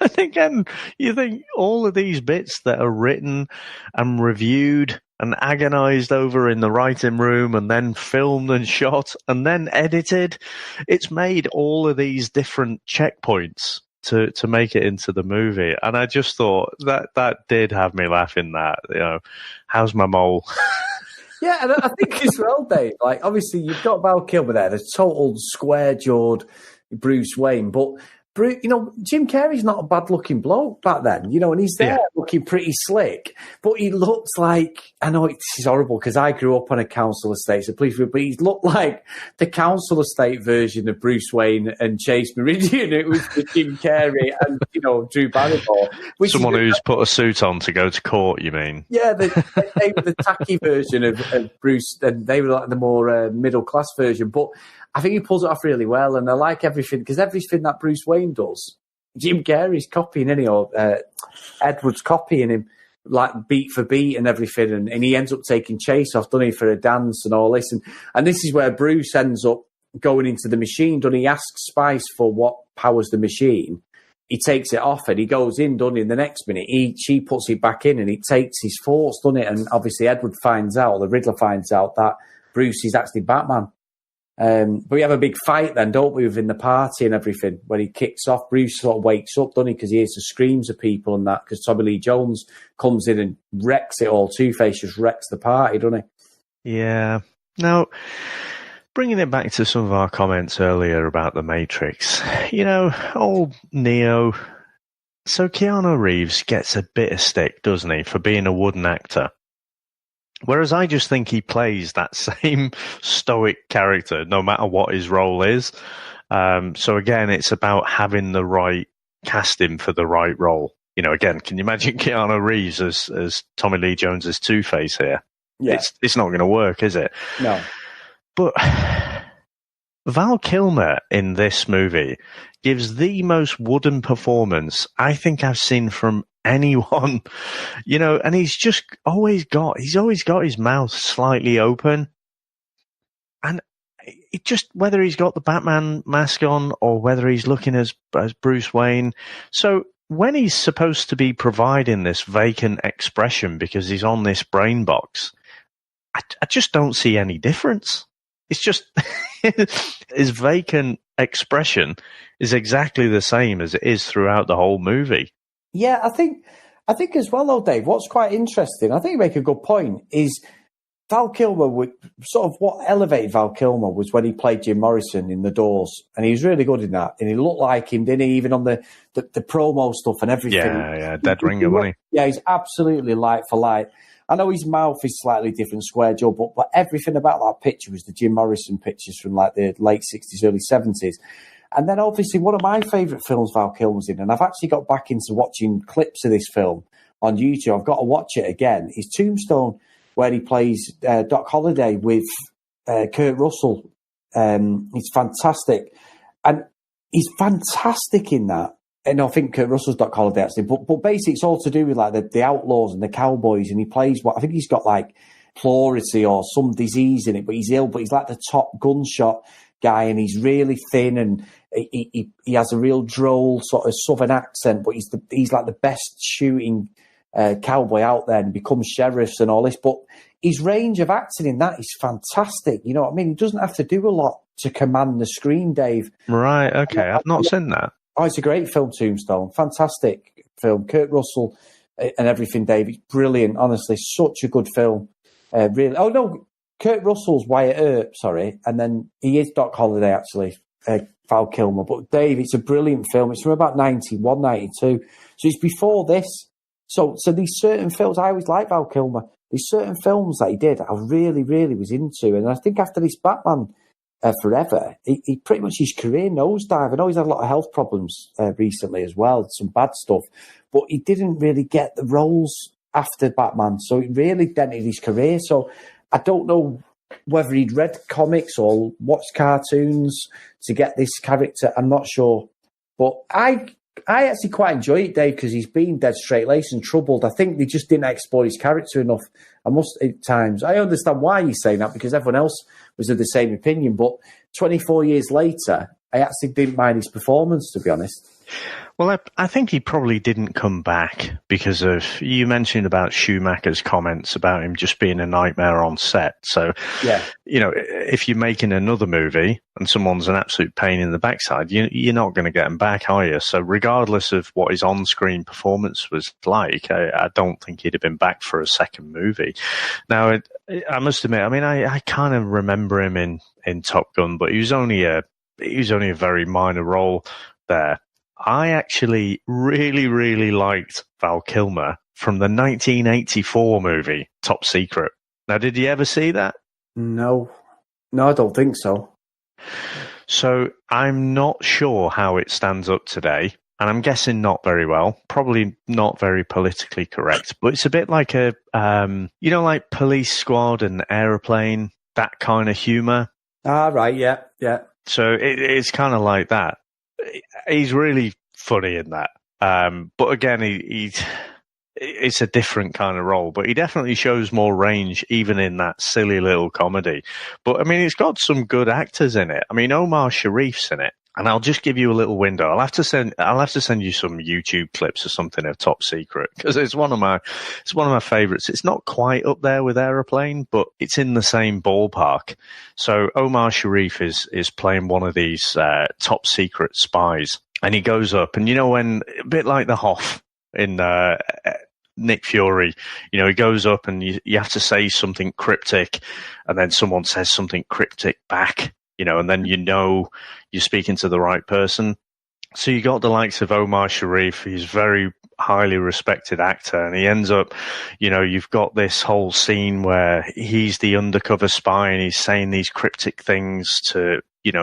Speaker 7: And again, you think all of these bits that are written and reviewed and agonized over in the writing room and then filmed and shot and then edited, it's made all of these different checkpoints to make it into the movie. And I just thought that did have me laughing. That, how's my mole?
Speaker 6: Yeah, and I think as well, Dave, like, obviously you've got Val Kilmer there, the total square-jawed Bruce Wayne, but Jim Carrey's not a bad-looking bloke back then, and he's there looking pretty slick, but he looks like, I know this is horrible because I grew up on a council estate, so please, but he looked like the council estate version of Bruce Wayne and Chase Meridian. It was Jim Carrey and, Drew Barrymore.
Speaker 7: Someone who's put a suit on to go to court, you mean?
Speaker 6: Yeah, they were the tacky version of Bruce, and they were like the more middle-class version, but I think he pulls it off really well, and I like everything, because everything that Bruce Wayne does, Jim Carrey's copying, or Edward's copying him, like beat for beat and everything, and he ends up taking Chase off, doesn't he, for a dance and all this, and this is where Bruce ends up going into the machine, doesn't he? Asks Spice for what powers the machine. He takes it off and he goes in, doesn't he? In the next minute, she puts it back in and he takes his force, doesn't it? And obviously Edward finds out, the Riddler finds out that Bruce is actually Batman. But we have a big fight then, don't we, within the party and everything, when he kicks off. Bruce sort of wakes up, doesn't he, because he hears the screams of people and that, because Tommy Lee Jones comes in and wrecks it all. Two-Face just wrecks the party, doesn't he?
Speaker 7: Yeah. Now, bringing it back to some of our comments earlier about The Matrix, old Neo. So Keanu Reeves gets a bit of stick, doesn't he, for being a wooden actor. Whereas I just think he plays that same stoic character, no matter what his role is. So again, it's about having the right casting for the right role. Again, can you imagine Keanu Reeves as Tommy Lee Jones' Two-Face here? Yeah. It's not going to work, is it?
Speaker 6: No.
Speaker 7: But Val Kilmer in this movie gives the most wooden performance I think I've seen from anyone, and he's always got his mouth slightly open, and it just, whether he's got the Batman mask on or whether he's looking as Bruce Wayne. So when he's supposed to be providing this vacant expression because he's on this brain box, I just don't see any difference. It's just his vacant expression is exactly the same as it is throughout the whole movie.
Speaker 6: Yeah, I think as well, though, Dave, what's quite interesting, I think you make a good point, is Val Kilmer, what elevated Val Kilmer was when he played Jim Morrison in The Doors, and he was really good in that, and he looked like him, didn't he, even on the promo stuff and everything.
Speaker 7: Yeah, dead ringer, wasn't he?
Speaker 6: Yeah, he's absolutely light for light. I know his mouth is slightly different, square jaw, but everything about that picture was the Jim Morrison pictures from like the late 60s, early 70s. And then obviously one of my favourite films Val Kilmer's in, and I've actually got back into watching clips of this film on YouTube. I've got to watch it again. Is Tombstone, where he plays Doc Holliday with Kurt Russell. He's fantastic. And he's fantastic in that. And I think Kurt Russell's Doc Holliday, actually. But basically, it's all to do with like the outlaws and the cowboys. And he plays I think he's got like pleurisy or some disease in it, but he's ill. But he's like the top gunshot guy, and he's really thin, and he has a real droll sort of southern accent. But he's like the best shooting cowboy out there, and becomes sheriffs and all this. But his range of acting in that is fantastic. You know what I mean? He doesn't have to do a lot to command the screen, Dave.
Speaker 7: Right. Okay. I've not seen that.
Speaker 6: Oh, it's a great film, Tombstone. Fantastic film. Kurt Russell and everything, Dave. It's brilliant. Honestly, such a good film. Really. Oh, no. Kurt Russell's Wyatt Earp, sorry. And then he is Doc Holliday, actually. Val Kilmer. But, Dave, it's a brilliant film. It's from about 91, 92. So it's before this. So these certain films, I always like Val Kilmer. These certain films that he did, I really, really was into. And I think after this Batman Forever, he pretty much, his career nosedive. I know he's had a lot of health problems recently as well, some bad stuff, but he didn't really get the roles after Batman, so it really dented his career. So I don't know whether he'd read comics or watched cartoons to get this character. I'm not sure, but I I actually quite enjoy it, Dave, because he's been dead straight-laced and troubled. I think they just didn't explore his character enough. At times. I understand why he's saying that, because everyone else was of the same opinion. But 24 years later, I actually didn't mind his performance, to be honest.
Speaker 7: Well, I think he probably didn't come back because of, you mentioned about Schumacher's comments about him just being a nightmare on set. So,
Speaker 6: yeah,
Speaker 7: if you're making another movie and someone's an absolute pain in the backside, you're not going to get him back, are you? So regardless of what his on-screen performance was like, I don't think he'd have been back for a second movie. Now, I must admit, I mean, I kind of remember him in Top Gun, but he was only a very minor role there. I actually really, really liked Val Kilmer from the 1984 movie, Top Secret. Now, did you ever see that?
Speaker 6: No, I don't think so.
Speaker 7: So I'm not sure how it stands up today, and I'm guessing not very well. Probably not very politically correct, but it's a bit like like Police Squad and Aeroplane, that kind of humour.
Speaker 6: Ah, right, yeah.
Speaker 7: So it's kind of like that. He's really funny in that. But again, it's a different kind of role, but he definitely shows more range even in that silly little comedy. But I mean, it's got some good actors in it. I mean, Omar Sharif's in it. And I'll just give you a little window. I'll have to send you some YouTube clips or something of Top Secret, because it's one of my favorites. It's not quite up there with Aeroplane, but it's in the same ballpark. So Omar Sharif is playing one of these top secret spies, and he goes up, and when a bit like the Hoff in Nick Fury, he goes up and you have to say something cryptic, and then someone says something cryptic back. And then you're speaking to the right person. So you got the likes of Omar Sharif. He's a very highly respected actor, and he ends up, you've got this whole scene where he's the undercover spy and he's saying these cryptic things to,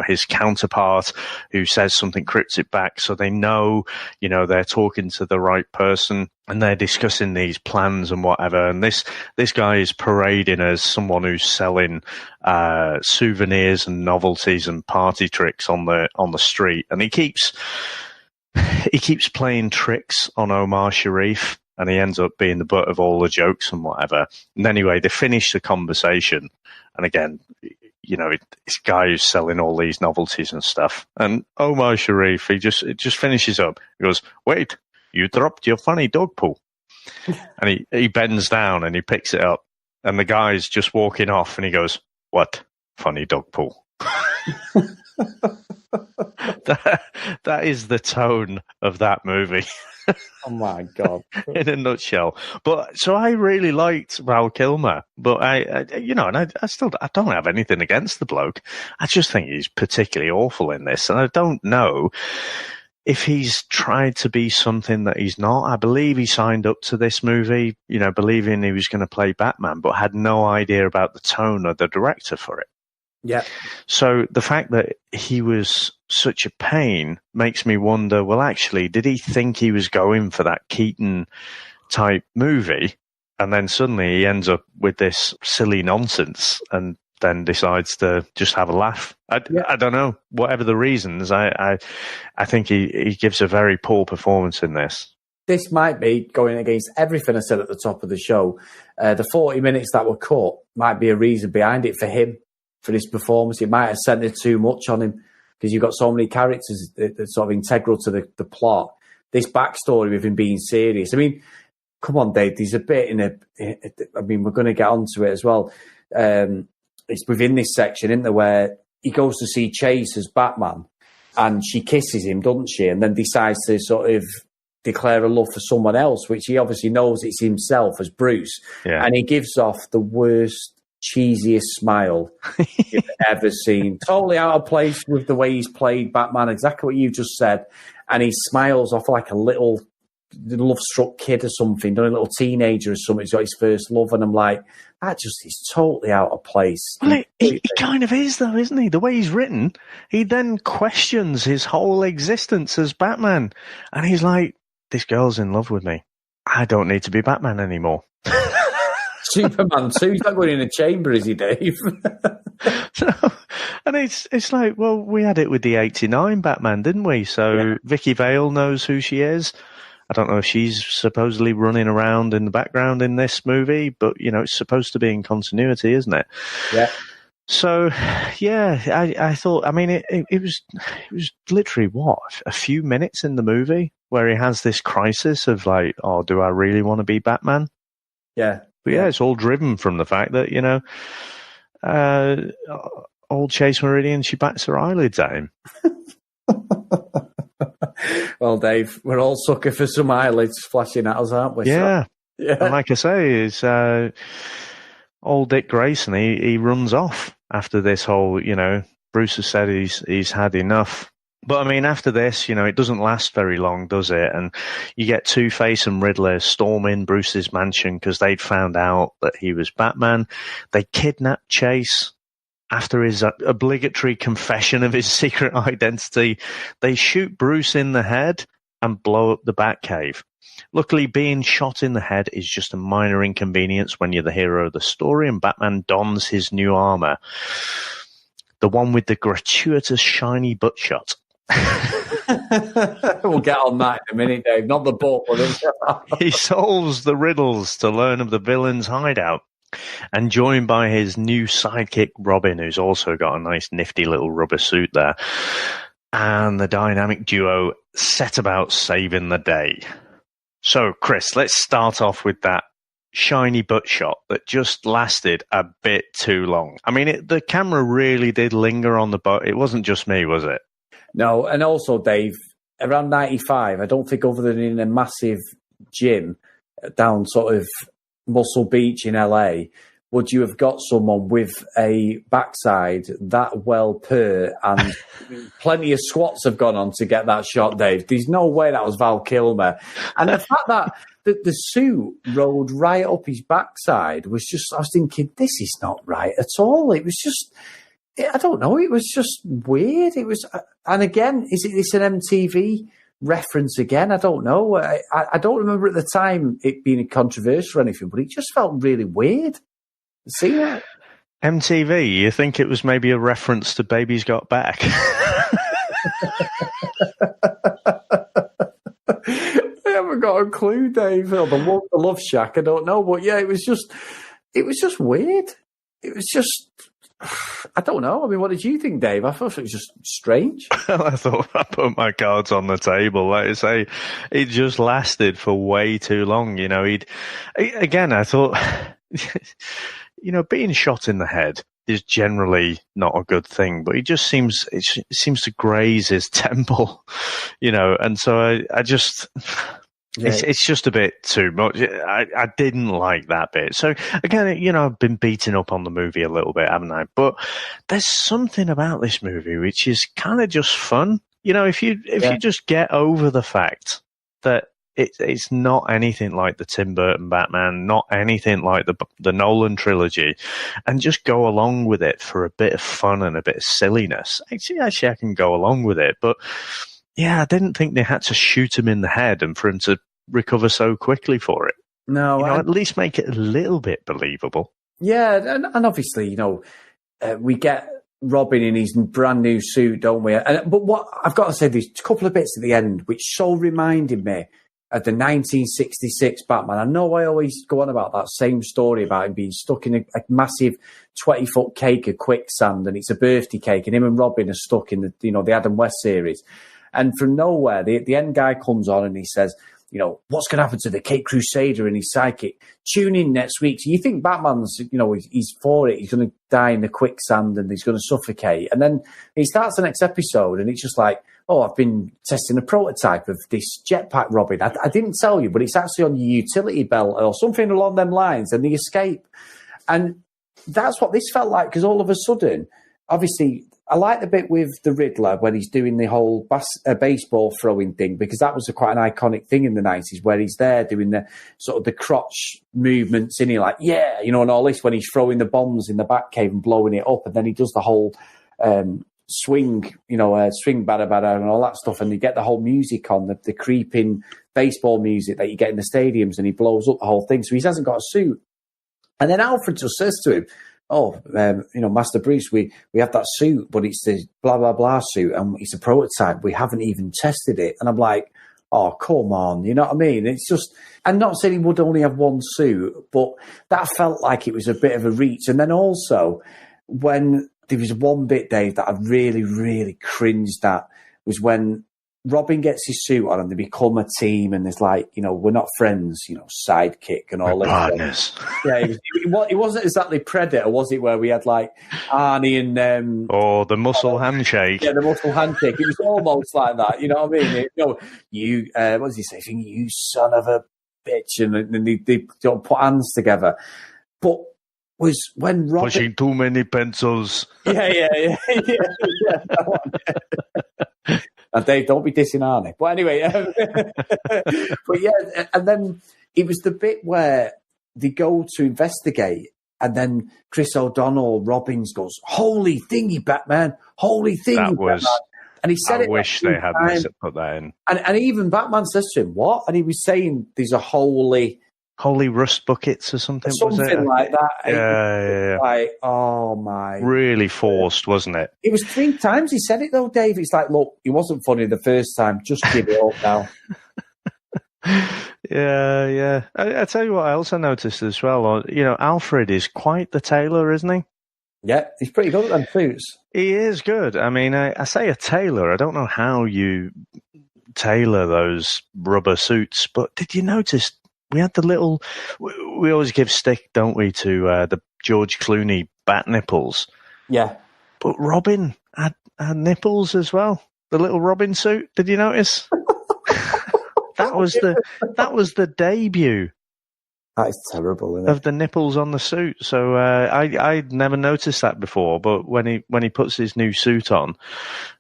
Speaker 7: his counterpart, who says something cryptic back. So they know, they're talking to the right person, and they're discussing these plans and whatever. And this guy is parading as someone who's selling souvenirs and novelties and party tricks on the street. And he keeps playing tricks on Omar Sharif, and he ends up being the butt of all the jokes and whatever. And anyway, they finish the conversation, and again, this guy who's selling all these novelties and stuff. And Omar Sharif, it just finishes up. He goes, "Wait, you dropped your funny dog poo." And he bends down and he picks it up. And the guy's just walking off, and he goes, "What? Funny dog poo?" That is the tone of that movie.
Speaker 6: Oh my God.
Speaker 7: In a nutshell. But so I really liked Val Kilmer, but I don't have anything against the bloke. I just think he's particularly awful in this, and I don't know if he's tried to be something that he's not. I believe he signed up to this movie, believing he was going to play Batman, but had no idea about the tone of the director for it.
Speaker 6: Yeah.
Speaker 7: So the fact that he was such a pain makes me wonder, well, actually, did he think he was going for that Keaton type movie? And then suddenly he ends up with this silly nonsense and then decides to just have a laugh. I don't know. Whatever the reasons, I think he gives a very poor performance in this.
Speaker 6: This might be going against everything I said at the top of the show. The 40 minutes that were cut might be a reason behind it for him. For his performance, it might have centered too much on him, because you've got so many characters that's sort of integral to the plot. This backstory with him being serious. I mean, come on, Dave. There's a bit we're going to get onto it as well. It's within this section, isn't there, where he goes to see Chase as Batman, and she kisses him, doesn't she? And then decides to sort of declare a love for someone else, which he obviously knows it's himself as Bruce. Yeah. And he gives off the worst, cheesiest smile you've ever seen. Totally out of place with the way he's played Batman, exactly what you just said. And he smiles off like a little love-struck kid or something, a little teenager or something. He's got his first love, and I'm like, that just is totally out of place.
Speaker 7: Well, he kind of is, though, isn't he? The way he's written, he then questions his whole existence as Batman. And he's like, this girl's in love with me. I don't need to be Batman anymore.
Speaker 6: Superman 2. He's not going in a chamber, is he, Dave?
Speaker 7: So, and it's like, well, we had it with the 89 Batman, didn't we? So Vicky Vale knows who she is. I don't know if she's supposedly running around in the background in this movie, but, it's supposed to be in continuity, isn't it?
Speaker 6: Yeah.
Speaker 7: So, I thought, it was literally, a few minutes in the movie where he has this crisis of like, oh, do I really want to be Batman?
Speaker 6: Yeah.
Speaker 7: But it's all driven from the fact that, old Chase Meridian, she bats her eyelids at him.
Speaker 6: Well, Dave, we're all sucker for some eyelids flashing at us, aren't we?
Speaker 7: Yeah.
Speaker 6: So,
Speaker 7: And like I say, is old Dick Grayson, he runs off after this whole, Bruce has said he's had enough. But after this, it doesn't last very long, does it? And you get Two-Face and Riddler storming Bruce's mansion because they'd found out that he was Batman. They kidnap Chase. After his obligatory confession of his secret identity, they shoot Bruce in the head and blow up the Batcave. Luckily, being shot in the head is just a minor inconvenience when you're the hero of the story, and Batman dons his new armor. The one with the gratuitous shiny butt shot.
Speaker 6: We'll get on that in a minute, Dave. Not the butt.
Speaker 7: He solves the riddles to learn of the villain's hideout. And joined by his new sidekick, Robin, who's also got a nice nifty little rubber suit there. And the dynamic duo set about saving the day. So, Chris, let's start off with that shiny butt shot that just lasted a bit too long. The camera really did linger on the butt. It wasn't just me, was it?
Speaker 6: No, and also, Dave, around 95, I don't think other than in a massive gym down sort of Muscle Beach in LA, would you have got someone with a backside that well purr, and plenty of squats have gone on to get that shot, Dave? There's no way that was Val Kilmer. And the fact that the suit rolled right up his backside was just, I was thinking, this is not right at all. It was just, I don't know, it was just weird. It was, and again, it's an MTV reference again? I don't know. I don't remember at the time it being controversial or anything, but it just felt really weird. See that?
Speaker 7: MTV, you think it was maybe a reference to Baby's Got Back?
Speaker 6: I haven't got a clue, Dave. Or the Love Shack, I don't know. But yeah, it was just weird. It was just, I don't know. What did you think, Dave? I thought it was just strange.
Speaker 7: I thought I put my cards on the table. Like I say, it just lasted for way too long. I thought, being shot in the head is generally not a good thing, but it seems to graze his temple, and so I just. Yeah. It's just a bit too much. I didn't like that bit. So again, I've been beating up on the movie a little bit, haven't I? But there's something about this movie which is kind of just fun. If you just get over the fact that it's not anything like the Tim Burton Batman, not anything like the Nolan trilogy, and just go along with it for a bit of fun and a bit of silliness. Actually, I can go along with it, but. Yeah, I didn't think they had to shoot him in the head and for him to recover so quickly for it.
Speaker 6: No,
Speaker 7: at least make it a little bit believable.
Speaker 6: Yeah, and obviously, we get Robin in his brand new suit, don't we? But what I've got to say, there's a couple of bits at the end which so reminded me of the 1966 Batman. I know I always go on about that same story about him being stuck in a massive 20-foot cake of quicksand, and it's a birthday cake, and him and Robin are stuck in the Adam West series. And from nowhere, the end guy comes on and he says, what's going to happen to the Cape Crusader and his psychic? Tune in next week. So you think Batman's, he's for it. He's going to die in the quicksand and he's going to suffocate. And then he starts the next episode and it's just like, oh, I've been testing a prototype of this jetpack, Robin. I didn't tell you, but it's actually on your utility belt or something along them lines, and the escape. And that's what this felt like, because all of a sudden, obviously, I like the bit with the Riddler when he's doing the whole baseball throwing thing, because that was quite an iconic thing in the 90s, where he's there doing the sort of the crotch movements, and he's like, yeah, and all this, when he's throwing the bombs in the Batcave and blowing it up, and then he does the whole swing, swing bada bada and all that stuff, and you get the whole music on, the creeping baseball music that you get in the stadiums, and he blows up the whole thing. So he hasn't got a suit. And then Alfred just says to him, "Oh, Master Bruce, we have that suit, but it's the blah, blah, blah suit, and it's a prototype. We haven't even tested it." And I'm like, oh, come on, you know what I mean? It's just, I'm not saying he would only have one suit, but that felt like it was a bit of a reach. And then also, when there was one bit, Dave, that I really, really cringed at, was when Robin gets his suit on and they become a team, and there's like, we're not friends, sidekick and all
Speaker 7: We're
Speaker 6: this.
Speaker 7: partners.
Speaker 6: Yeah, it wasn't exactly Predator, was it? Where we had like Arnie and
Speaker 7: the muscle handshake.
Speaker 6: Yeah, the muscle handshake. It was almost like that. You know what I mean? You what does he say? You son of a bitch, and then they don't put hands together. But was when Robin
Speaker 7: pushing too many pencils.
Speaker 6: Yeah. That one. And Dave, don't be dissing Arnie. But anyway, but yeah, and then it was the bit where they go to investigate, and then Chris O'Donnell, Robbins goes, "Holy thingy, Batman! Holy thingy, Batman!" And he said
Speaker 7: I wish they had put that in.
Speaker 6: And even Batman says to him, "What?" And he was saying, "There's a holy
Speaker 7: rust buckets or something."
Speaker 6: Something
Speaker 7: was it?
Speaker 6: like that.
Speaker 7: Yeah.
Speaker 6: Like, oh my.
Speaker 7: Really forced, wasn't it?
Speaker 6: It was 3 times he said it though, Dave. It's like, look, it wasn't funny the first time. Just give it up now.
Speaker 7: Yeah. I tell you what else I noticed as well. Alfred is quite the tailor, isn't he?
Speaker 6: Yeah, he's pretty good at them suits.
Speaker 7: He is good. I mean, I say a tailor. I don't know how you tailor those rubber suits, but did you notice we had the little... We always give stick, don't we, to the George Clooney bat nipples.
Speaker 6: Yeah.
Speaker 7: But Robin had nipples as well. The little Robin suit. Did you notice? That was the debut.
Speaker 6: That is terrible, isn't it?
Speaker 7: Of the nipples on the suit. So I'd never noticed that before. But when he puts his new suit on,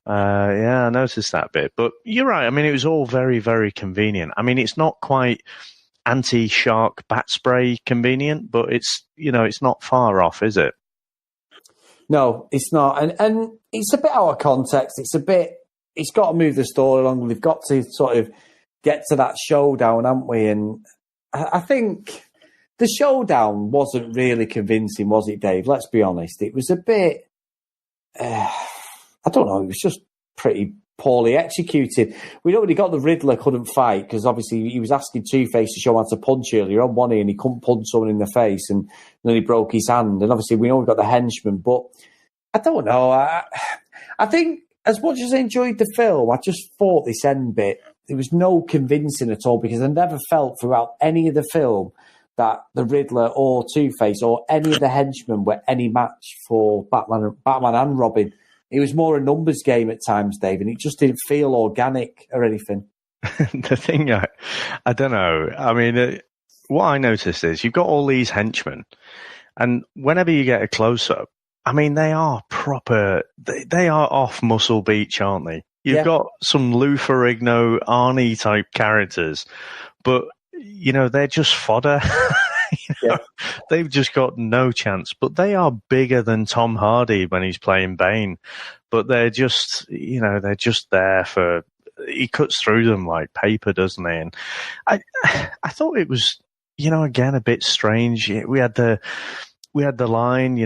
Speaker 7: I noticed that bit. But you're right. I mean, it was all very, very convenient. I mean, it's not quite anti-shark bat spray convenient, but it's not far off, is it?
Speaker 6: No, it's not. And it's a bit out of context. It's got to move the story along. We've got to sort of get to that showdown, haven't we? And I think the showdown wasn't really convincing, was it, Dave? Let's be honest. It was a bit, I don't know, it was just pretty poorly executed. We'd already got the Riddler couldn't fight because obviously he was asking Two-Face to show him how to punch earlier on, wasn't he? And he couldn't punch someone in the face, and then he broke his hand. And obviously we know we've got the henchman, but I don't know. I think as much as I enjoyed the film, I just thought this end bit, there was no convincing at all, because I never felt throughout any of the film that the Riddler or Two-Face or any of the henchmen were any match for Batman and Robin. It was more a numbers game at times, Dave, and it just didn't feel organic or anything.
Speaker 7: The thing, I don't know. I mean, what I noticed is you've got all these henchmen, and whenever you get a close-up, I mean, they are proper, they are off Muscle Beach, aren't they? You've got some Lou Ferrigno, Arnie type characters, but, they're just fodder. They've just got no chance. But they are bigger than Tom Hardy when he's playing Bane. But they're just, they're just there for... He cuts through them like paper, doesn't he? And I thought it was, again, a bit strange. We had the line,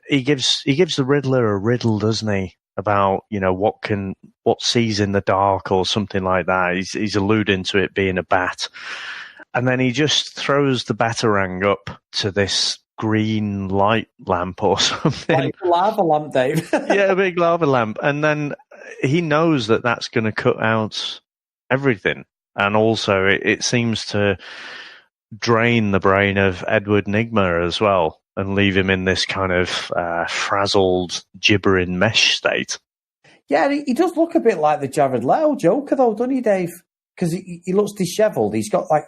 Speaker 7: he gives the Riddler a riddle, doesn't he? About, what sees in the dark or something like that. He's alluding to it being a bat. And then he just throws the Batarang up to this green light lamp or something.
Speaker 6: Like a lava lamp, Dave.
Speaker 7: Yeah, a big lava lamp. And then he knows that that's going to cut out everything. And also it seems to drain the brain of Edward Nygma as well, and leave him in this kind of frazzled, gibbering mesh state.
Speaker 6: Yeah, he does look a bit like the Jared Leto Joker, though, doesn't he, Dave? Because he looks dishevelled. He's got like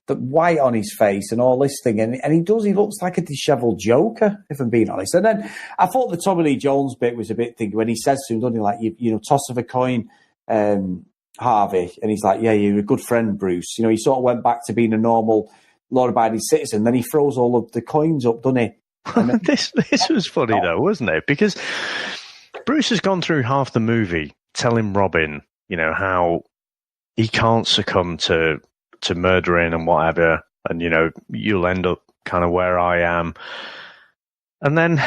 Speaker 6: the white on his face and all this thing, and he looks like a dishevelled Joker, if I'm being honest. And then I thought the Tommy Lee Jones bit was a bit thingy when he says to him, doesn't he, like, toss of a coin, Harvey, and he's like, yeah, you're a good friend, Bruce. He sort of went back to being a normal law-abiding citizen. Then he throws all of the coins up, doesn't he?
Speaker 7: This was funny though, wasn't it? Because Bruce has gone through half the movie telling Robin, how he can't succumb to murdering and whatever, and you'll end up kind of where I am. And then,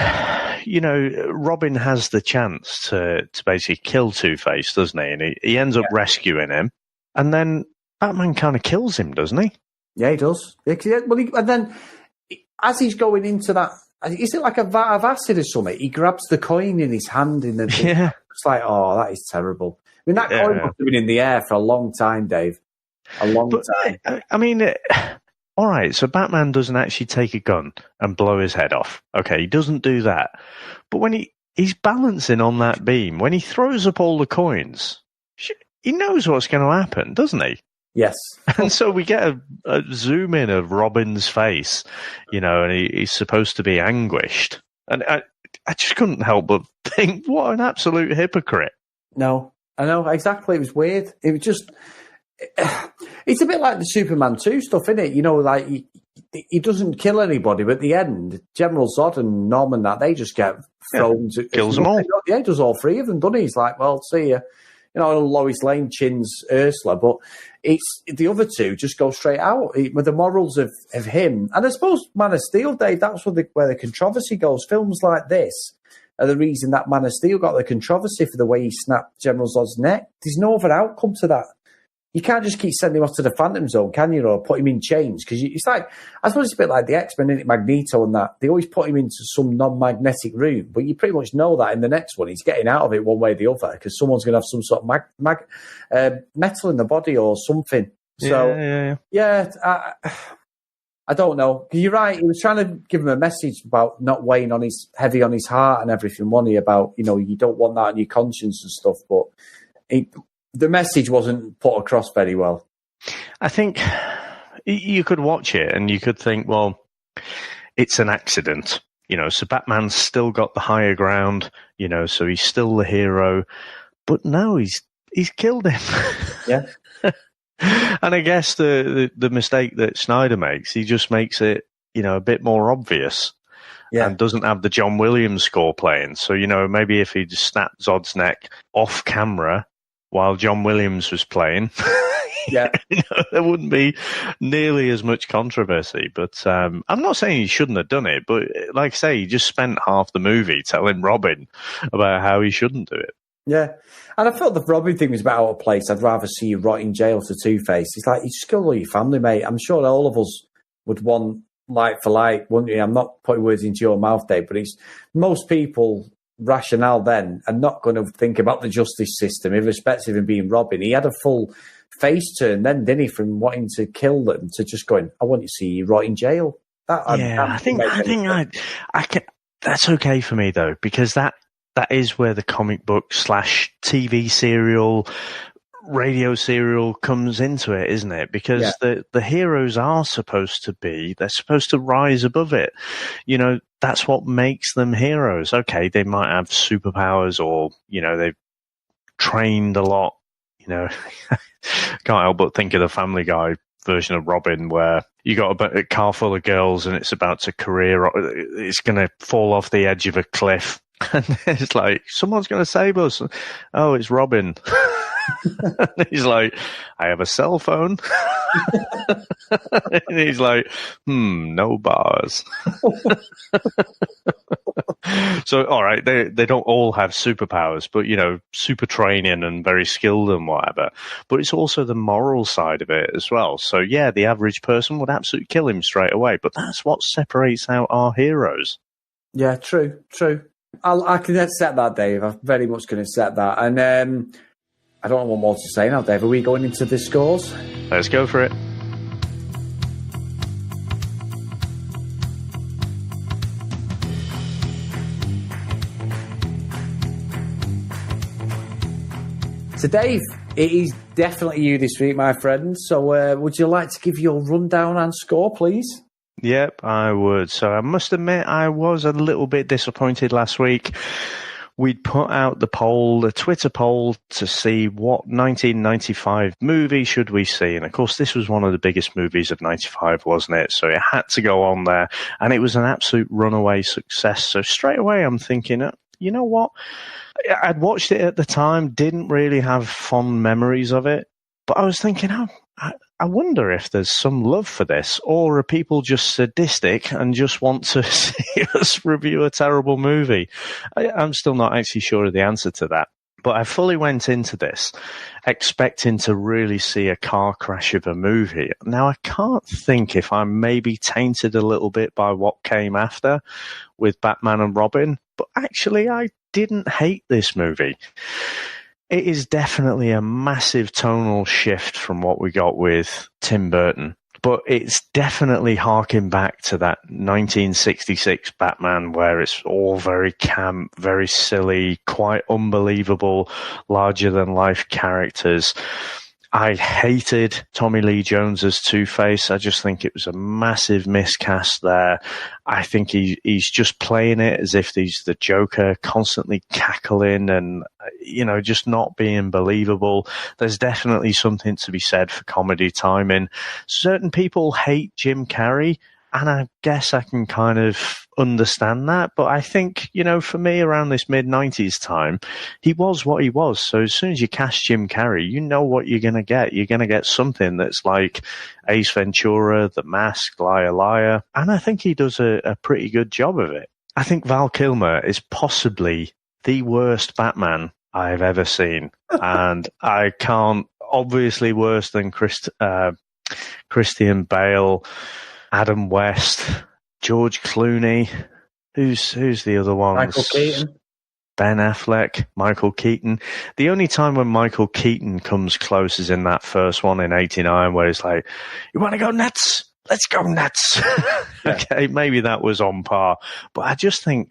Speaker 7: you know, Robin has the chance to basically kill Two-Face, doesn't he? And he ends up rescuing him. And then Batman kind of kills him, doesn't he?
Speaker 6: Yeah, he does. And then, as he's going into that, is it like a vat of acid or something? He grabs the coin in his hand. It's like, oh, that is terrible. I mean, that coin must have been in the air for a long time, Dave. A long time.
Speaker 7: I mean, all right, so Batman doesn't actually take a gun and blow his head off. Okay, he doesn't do that. But when he's balancing on that beam, when he throws up all the coins, he knows what's going to happen, doesn't he?
Speaker 6: Yes.
Speaker 7: And so we get a zoom in of Robin's face, you know, and he's supposed to be anguished. And I just couldn't help but think, what an absolute hypocrite.
Speaker 6: No, I know, exactly. It was weird. It was just... It's a bit like the Superman 2 stuff, isn't it? You know, like he doesn't kill anybody, but at the end, General Zod and Norman, they just get thrown.
Speaker 7: Kills them all.
Speaker 6: Yeah, he does all three of them, doesn't he? He's like, well, see ya. You know, Lois Lane chins Ursula, but it's the other two just go straight out with the morals of him. And I suppose Man of Steel, Dave, that's where the controversy goes. Films like this are the reason that Man of Steel got the controversy for the way he snapped General Zod's neck. There's no other outcome to that. You can't just keep sending him off to the Phantom Zone, can you? Or put him in chains? Because it's like, I suppose it's a bit like the X-Men, isn't it? Magneto and that. They always put him into some non-magnetic room, but you pretty much know that in the next one, he's getting out of it one way or the other because someone's going to have some sort of metal in the body or something. So, I don't know. You're right. He was trying to give him a message about not weighing heavy on his heart and everything, wasn't he? About, you know, you don't want that on your conscience and stuff, but the message wasn't put across very well.
Speaker 7: I think you could watch it and you could think, well, it's an accident. You know, so Batman's still got the higher ground, you know, so he's still the hero. But no, he's killed him.
Speaker 6: Yeah.
Speaker 7: And I guess the mistake that Snyder makes, he just makes it, you know, a bit more obvious. Yeah. And doesn't have the John Williams score playing. So, you know, maybe if he just snapped Zod's neck off camera while John Williams was playing, you know, there wouldn't be nearly as much controversy. But I'm not saying he shouldn't have done it, but like I say, he just spent half the movie telling Robin about how he shouldn't do it.
Speaker 6: Yeah. And I felt the Robin thing was about out of place. I'd rather see you rot in jail to Two-Face. It's like, you just kill all your family, mate. I'm sure all of us would want like for like, wouldn't you? I'm not putting words into your mouth, Dave, but it's most people... rationale then are not going to think about the justice system irrespective of him being Robin. He had a full face turn then, didn't he, from wanting to kill them to just going, I want to see you right in jail.
Speaker 7: I think that's okay for me though, because that is where the comic book / TV serial, radio serial comes into it, isn't it? Because the heroes are supposed to rise above it. You know, that's what makes them heroes. Okay, they might have superpowers or, you know, they've trained a lot. You know, can't help but think of the Family Guy version of Robin where you got a car full of girls and it's about to it's going to fall off the edge of a cliff. And it's like, someone's going to save us. Oh, it's Robin. He's like, I have a cell phone. And he's like, no bars. So, all right, they don't all have superpowers, but, you know, super training and very skilled and whatever. But it's also the moral side of it as well. So, yeah, the average person would absolutely kill him straight away. But that's what separates out our heroes.
Speaker 6: Yeah, true. I can accept that, Dave. I'm very much going to accept that. And I don't know what more to say now, Dave. Are we going into the scores?
Speaker 7: Let's go for it.
Speaker 6: So, Dave, it is definitely you this week, my friend. So would you like to give your rundown and score, please?
Speaker 7: Yep, I would. So I must admit I was a little bit disappointed last week. We'd put out the Twitter poll to see what 1995 movie should we see. And of course, this was one of the biggest movies of 95, wasn't it? So it had to go on there. And it was an absolute runaway success. So straight away, I'm thinking, you know what? I'd watched it at the time, didn't really have fond memories of it. But I was thinking, I wonder if there's some love for this, or are people just sadistic and just want to see us review a terrible movie? I'm still not actually sure of the answer to that. But I fully went into this expecting to really see a car crash of a movie. Now, I can't think if I'm maybe tainted a little bit by what came after with Batman and Robin, but actually I didn't hate this movie. It is definitely a massive tonal shift from what we got with Tim Burton. But it's definitely harking back to that 1966 Batman where it's all very camp, very silly, quite unbelievable, larger-than-life characters. I hated Tommy Lee Jones as Two-Face. I just think it was a massive miscast there. I think he's just playing it as if he's the Joker, constantly cackling and, just not being believable. There's definitely something to be said for comedy timing. Certain people hate Jim Carrey, and I guess I can kind of understand that. But I think, for me, around this mid-90s time, he was what he was. So as soon as you cast Jim Carrey, you know what you're going to get. You're going to get something that's like Ace Ventura, The Mask, Liar Liar. And I think he does a pretty good job of it. I think Val Kilmer is possibly the worst Batman I've ever seen. And I can't, obviously worse than Christian Bale, Adam West, George Clooney. Who's the other one?
Speaker 6: Michael Keaton.
Speaker 7: Ben Affleck, Michael Keaton. The only time when Michael Keaton comes close is in that first one in '89, where it's like, "You want to go nuts? Let's go nuts."
Speaker 6: Yeah.
Speaker 7: Okay, maybe that was on par, but I just think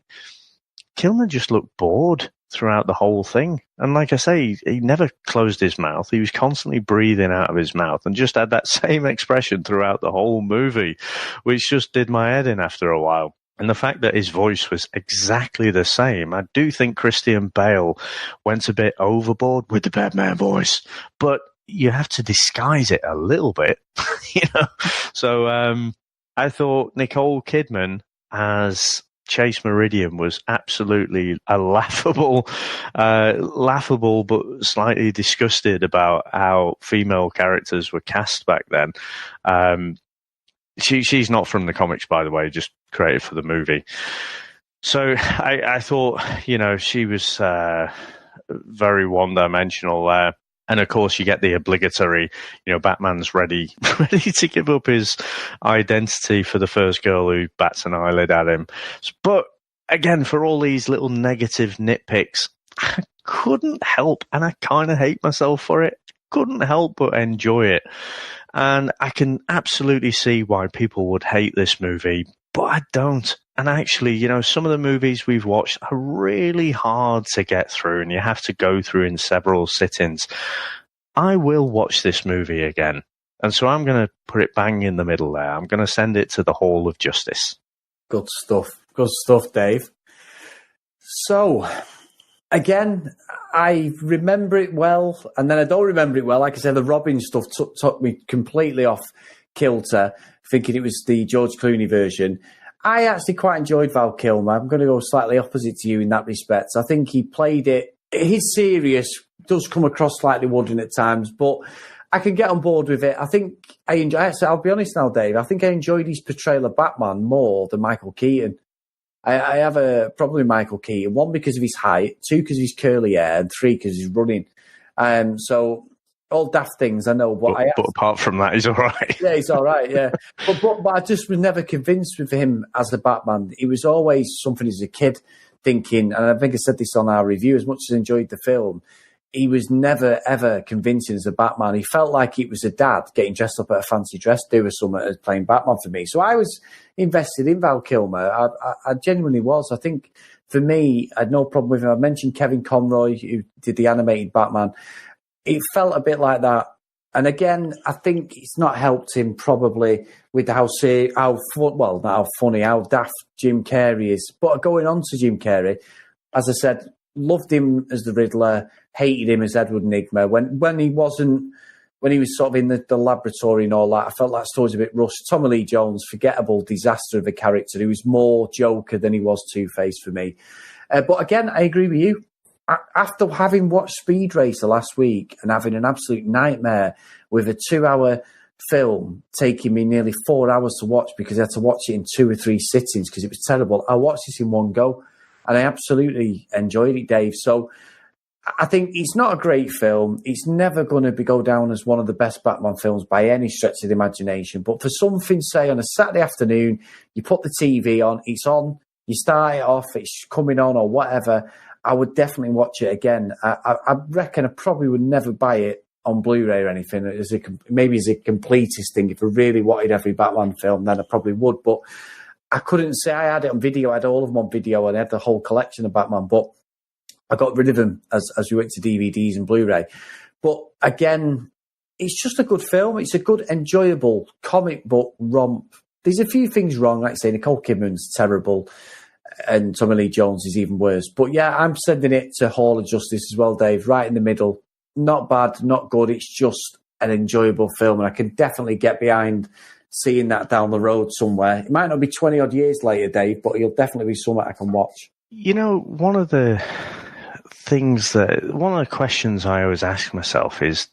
Speaker 7: Kilmer just looked bored throughout the whole thing. And like I say, he never closed his mouth. He was constantly breathing out of his mouth and just had that same expression throughout the whole movie, which just did my head in after a while. And the fact that his voice was exactly the same, I do think Christian Bale went a bit overboard with the Batman voice, but you have to disguise it a little bit, So I thought Nicole Kidman as Chase Meridian was absolutely a laughable but slightly disgusted about how female characters were cast back then. She's not from the comics, by the way, just created for the movie. So I thought, she was very one-dimensional there. And of course, you get the obligatory, Batman's ready to give up his identity for the first girl who bats an eyelid at him. But again, for all these little negative nitpicks, I couldn't help, and I kind of hate myself for it, couldn't help but enjoy it. And I can absolutely see why people would hate this movie, but I don't. And actually, some of the movies we've watched are really hard to get through, and you have to go through in several sittings. I will watch this movie again. And so I'm going to put it bang in the middle there. I'm going to send it to the Hall of Justice.
Speaker 6: Good stuff. Good stuff, Dave. So, again, I remember it well, and then I don't remember it well. Like I said, the Robin stuff took me completely off kilter, thinking it was the George Clooney version. I actually quite enjoyed Val Kilmer. I'm going to go slightly opposite to you in that respect. I think he played it. His serious does come across slightly wooden at times, but I can get on board with it. I think I enjoy. I'll be honest now, Dave. I think I enjoyed his portrayal of Batman more than Michael Keaton. I have a problem with Michael Keaton. 1, because of his height. 2, because of his curly hair. And 3, because he's running. So all daft things, I know. But
Speaker 7: apart from that, he's all right.
Speaker 6: Yeah, he's all right, yeah. But I just was never convinced with him as the Batman. It was always something as a kid thinking, and I think I said this on our review, as much as I enjoyed the film, he was never, ever convincing as a Batman. He felt like it was a dad getting dressed up at a fancy dress do or something as playing Batman for me. So I was invested in Val Kilmer. I genuinely was. I think for me, I had no problem with him. I mentioned Kevin Conroy, who did the animated Batman. It felt a bit like that. And again, I think it's not helped him probably with how funny, how daft Jim Carrey is. But going on to Jim Carrey, as I said, loved him as the Riddler, hated him as Edward Nygma. When he was sort of in the laboratory and all that, I felt that story's a bit rushed. Tommy Lee Jones, forgettable disaster of a character who was more Joker than he was Two-Face for me. But again, I agree with you. after having watched Speed Racer last week and having an absolute nightmare with a 2-hour film taking me nearly 4 hours to watch because I had to watch it in 2 or 3 sittings because it was terrible, I watched this in one go and I absolutely enjoyed it, Dave. So I think it's not a great film. It's never going to go down as one of the best Batman films by any stretch of the imagination. But for something, say, on a Saturday afternoon, you put the TV on, it's on, you start it off, it's coming on or whatever, I would definitely watch it again. I reckon I probably would never buy it on Blu-ray or anything, maybe as a completist thing. If I really wanted every Batman film, then I probably would. But I couldn't say I had it on video. I had all of them on video and I had the whole collection of Batman. But I got rid of them as we went to DVDs and Blu-ray. But again, it's just a good film. It's a good, enjoyable comic book romp. There's a few things wrong, like I say, Nicole Kidman's terrible and Tommy Lee Jones is even worse. But yeah, I'm sending it to Hall of Justice as well, Dave, right in the middle. Not bad, not good. It's just an enjoyable film, and I can definitely get behind seeing that down the road somewhere. It might not be 20-odd years later, Dave, but it'll definitely be something I can watch.
Speaker 7: You know, one of the questions I always ask myself is,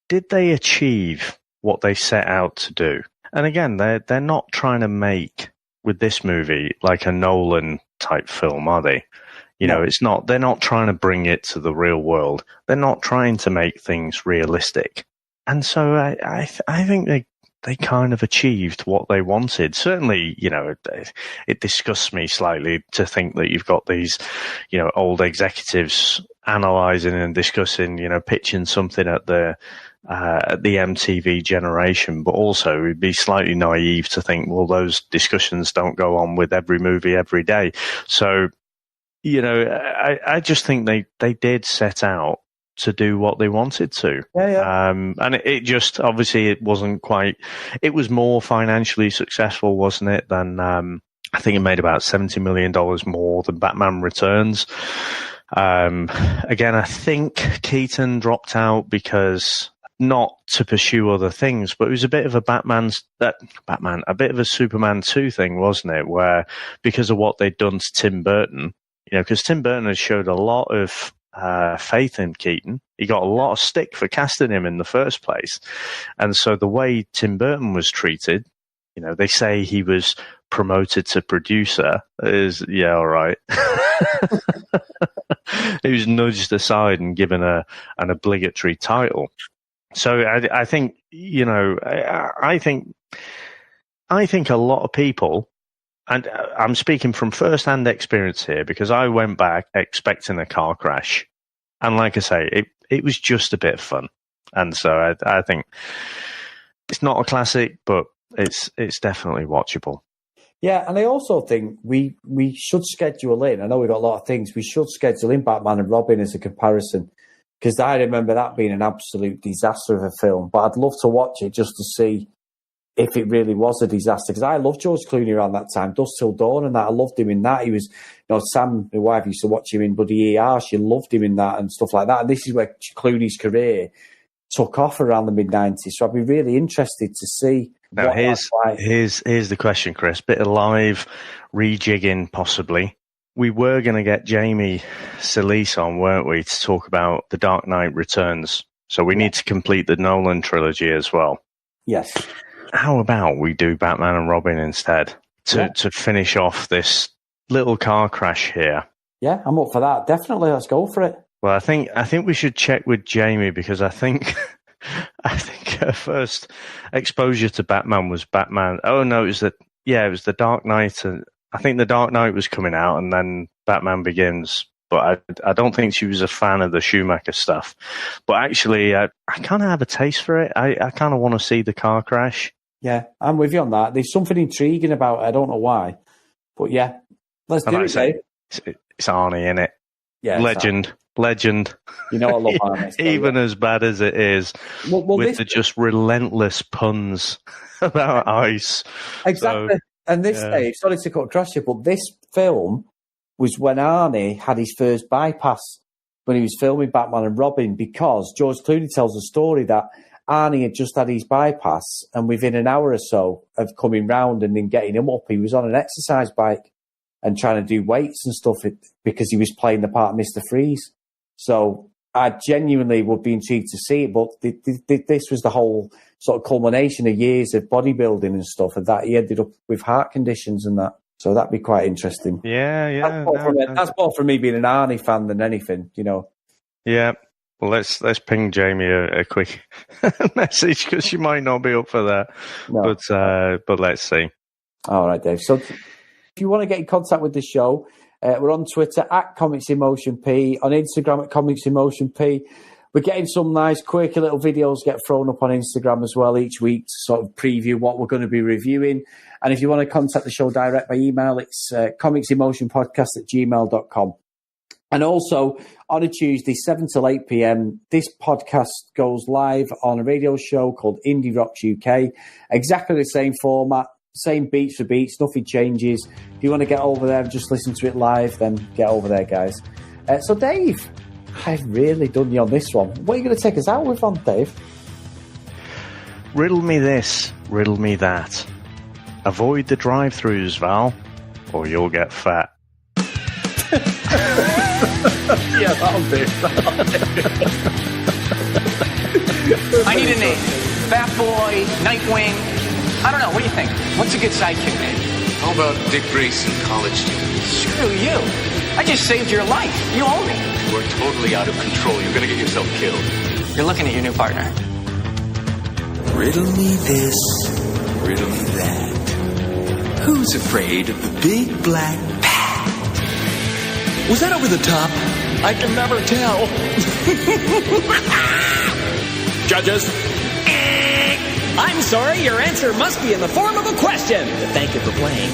Speaker 7: did they achieve what they set out to do? And again, they're not trying to make, with this movie, like a Nolan type film, are they? You know, it's not. They're not trying to bring it to the real world. They're not trying to make things realistic. And so I think they kind of achieved what they wanted. Certainly, you know, it disgusts me slightly to think that you've got these, you know, old executives analysing and discussing, you know, pitching something at the MTV generation, but also it'd be slightly naive to think, well, those discussions don't go on with every movie every day. So, you know, I just think they did set out to do what they wanted to.
Speaker 6: Yeah.
Speaker 7: And it just, obviously it wasn't quite, it was more financially successful, wasn't it, than, I think it made about $70 million more than Batman Returns. Again, I think Keaton dropped out because, not to pursue other things, but it was a bit of a a bit of a Superman 2 thing, wasn't it? Where, because of what they'd done to Tim Burton, you know, because Tim Burton has showed a lot of faith in Keaton. He got a lot of stick for casting him in the first place. And so the way Tim Burton was treated, you know, they say he was promoted to producer, is, yeah, all right. He was nudged aside and given an obligatory title. So I think, you know, I think a lot of people, and I'm speaking from first-hand experience here, because I went back expecting a car crash. And like I say, it was just a bit of fun. And so I think it's not a classic, but it's definitely watchable.
Speaker 6: Yeah, and I also think we should schedule in, I know we've got a lot of things, we should schedule in Batman and Robin as a comparison, because I remember that being an absolute disaster of a film. But I'd love to watch it just to see if it really was a disaster. Because I loved George Clooney around that time, Dusk Till Dawn, and that. I loved him in that. He was, you know, Sam, my wife, used to watch him in Bloody ER. She loved him in that and stuff like that. And this is where Clooney's career took off around the mid-90s. So I'd be really interested to see.
Speaker 7: Now, here's the question, Chris. Bit of live rejigging, possibly. We were going to get Jamie Solis on, weren't we, to talk about The Dark Knight Returns. So we need to complete the Nolan trilogy as well.
Speaker 6: Yes.
Speaker 7: How about we do Batman and Robin instead to finish off this little car crash here?
Speaker 6: Yeah, I'm up for that. Definitely, let's go for it. Well,
Speaker 7: I think we should check with Jamie, because I think her first exposure to Batman was Batman. Oh no, it was the Dark Knight, and I think the Dark Knight was coming out, and then Batman Begins. But I don't think she was a fan of the Schumacher stuff. But actually, I kind of have a taste for it. I kind of want to see the car crash.
Speaker 6: Yeah, I'm with you on that. There's something intriguing about it. I don't know why. But yeah, let's do it, Dave.
Speaker 7: It's Arnie, innit?
Speaker 6: Yeah,
Speaker 7: Legend.
Speaker 6: You know I love Arnie.
Speaker 7: Even as bad as it is, with the just relentless puns about ice.
Speaker 6: Exactly. So, and this, Dave, sorry to cut across you, but this film was when Arnie had his first bypass, when he was filming Batman and Robin, because George Clooney tells a story that Arnie had just had his bypass, and within an hour or so of coming round and then getting him up, he was on an exercise bike. and trying to do weights and stuff because he was playing the part of Mr. Freeze. So I genuinely would be intrigued to see it, but this was the whole sort of culmination of years of bodybuilding and stuff, and that he ended up with heart conditions and that. So that'd be quite interesting.
Speaker 7: Yeah.
Speaker 6: That's more for me being an Arnie fan than anything, you know.
Speaker 7: Yeah. Well, let's ping Jamie a quick message because she might not be up for that. No. But let's see.
Speaker 6: All right, Dave. So if you want to get in contact with the show, we're on Twitter at Comics Emotion P, on Instagram at Comics Emotion P. We're getting some nice, quirky little videos get thrown up on Instagram as well each week to sort of preview what we're going to be reviewing. And if you want to contact the show direct by email, it's comicsemotionpodcast@gmail.com. And also, on a Tuesday, 7 till 8 p.m., this podcast goes live on a radio show called Indie Rocks UK. Exactly the same format, same beats for beats, nothing changes. If you want to get over there and just listen to it live, then get over there, guys. So, Dave, I've really done you on this one. What are you going to take us out with on, Dave?
Speaker 7: Riddle me this, riddle me that. Avoid the drive-thrus, Val, or you'll get fat.
Speaker 6: Yeah, that'll do.
Speaker 1: I need a name. Fat Boy, Nightwing. I don't know. What do you think? What's a good sidekick name?
Speaker 5: How about Dick Grayson, college student?
Speaker 1: Screw you. I just saved your life. You owe me.
Speaker 5: You are totally out of control. You're going to get yourself killed.
Speaker 1: You're looking at your new partner.
Speaker 3: Riddle me this, riddle me that. Who's afraid of the big black bat? Was that over the top? I can never tell.
Speaker 8: Judges. I'm sorry, your answer must be in the form of a question. Thank you for playing.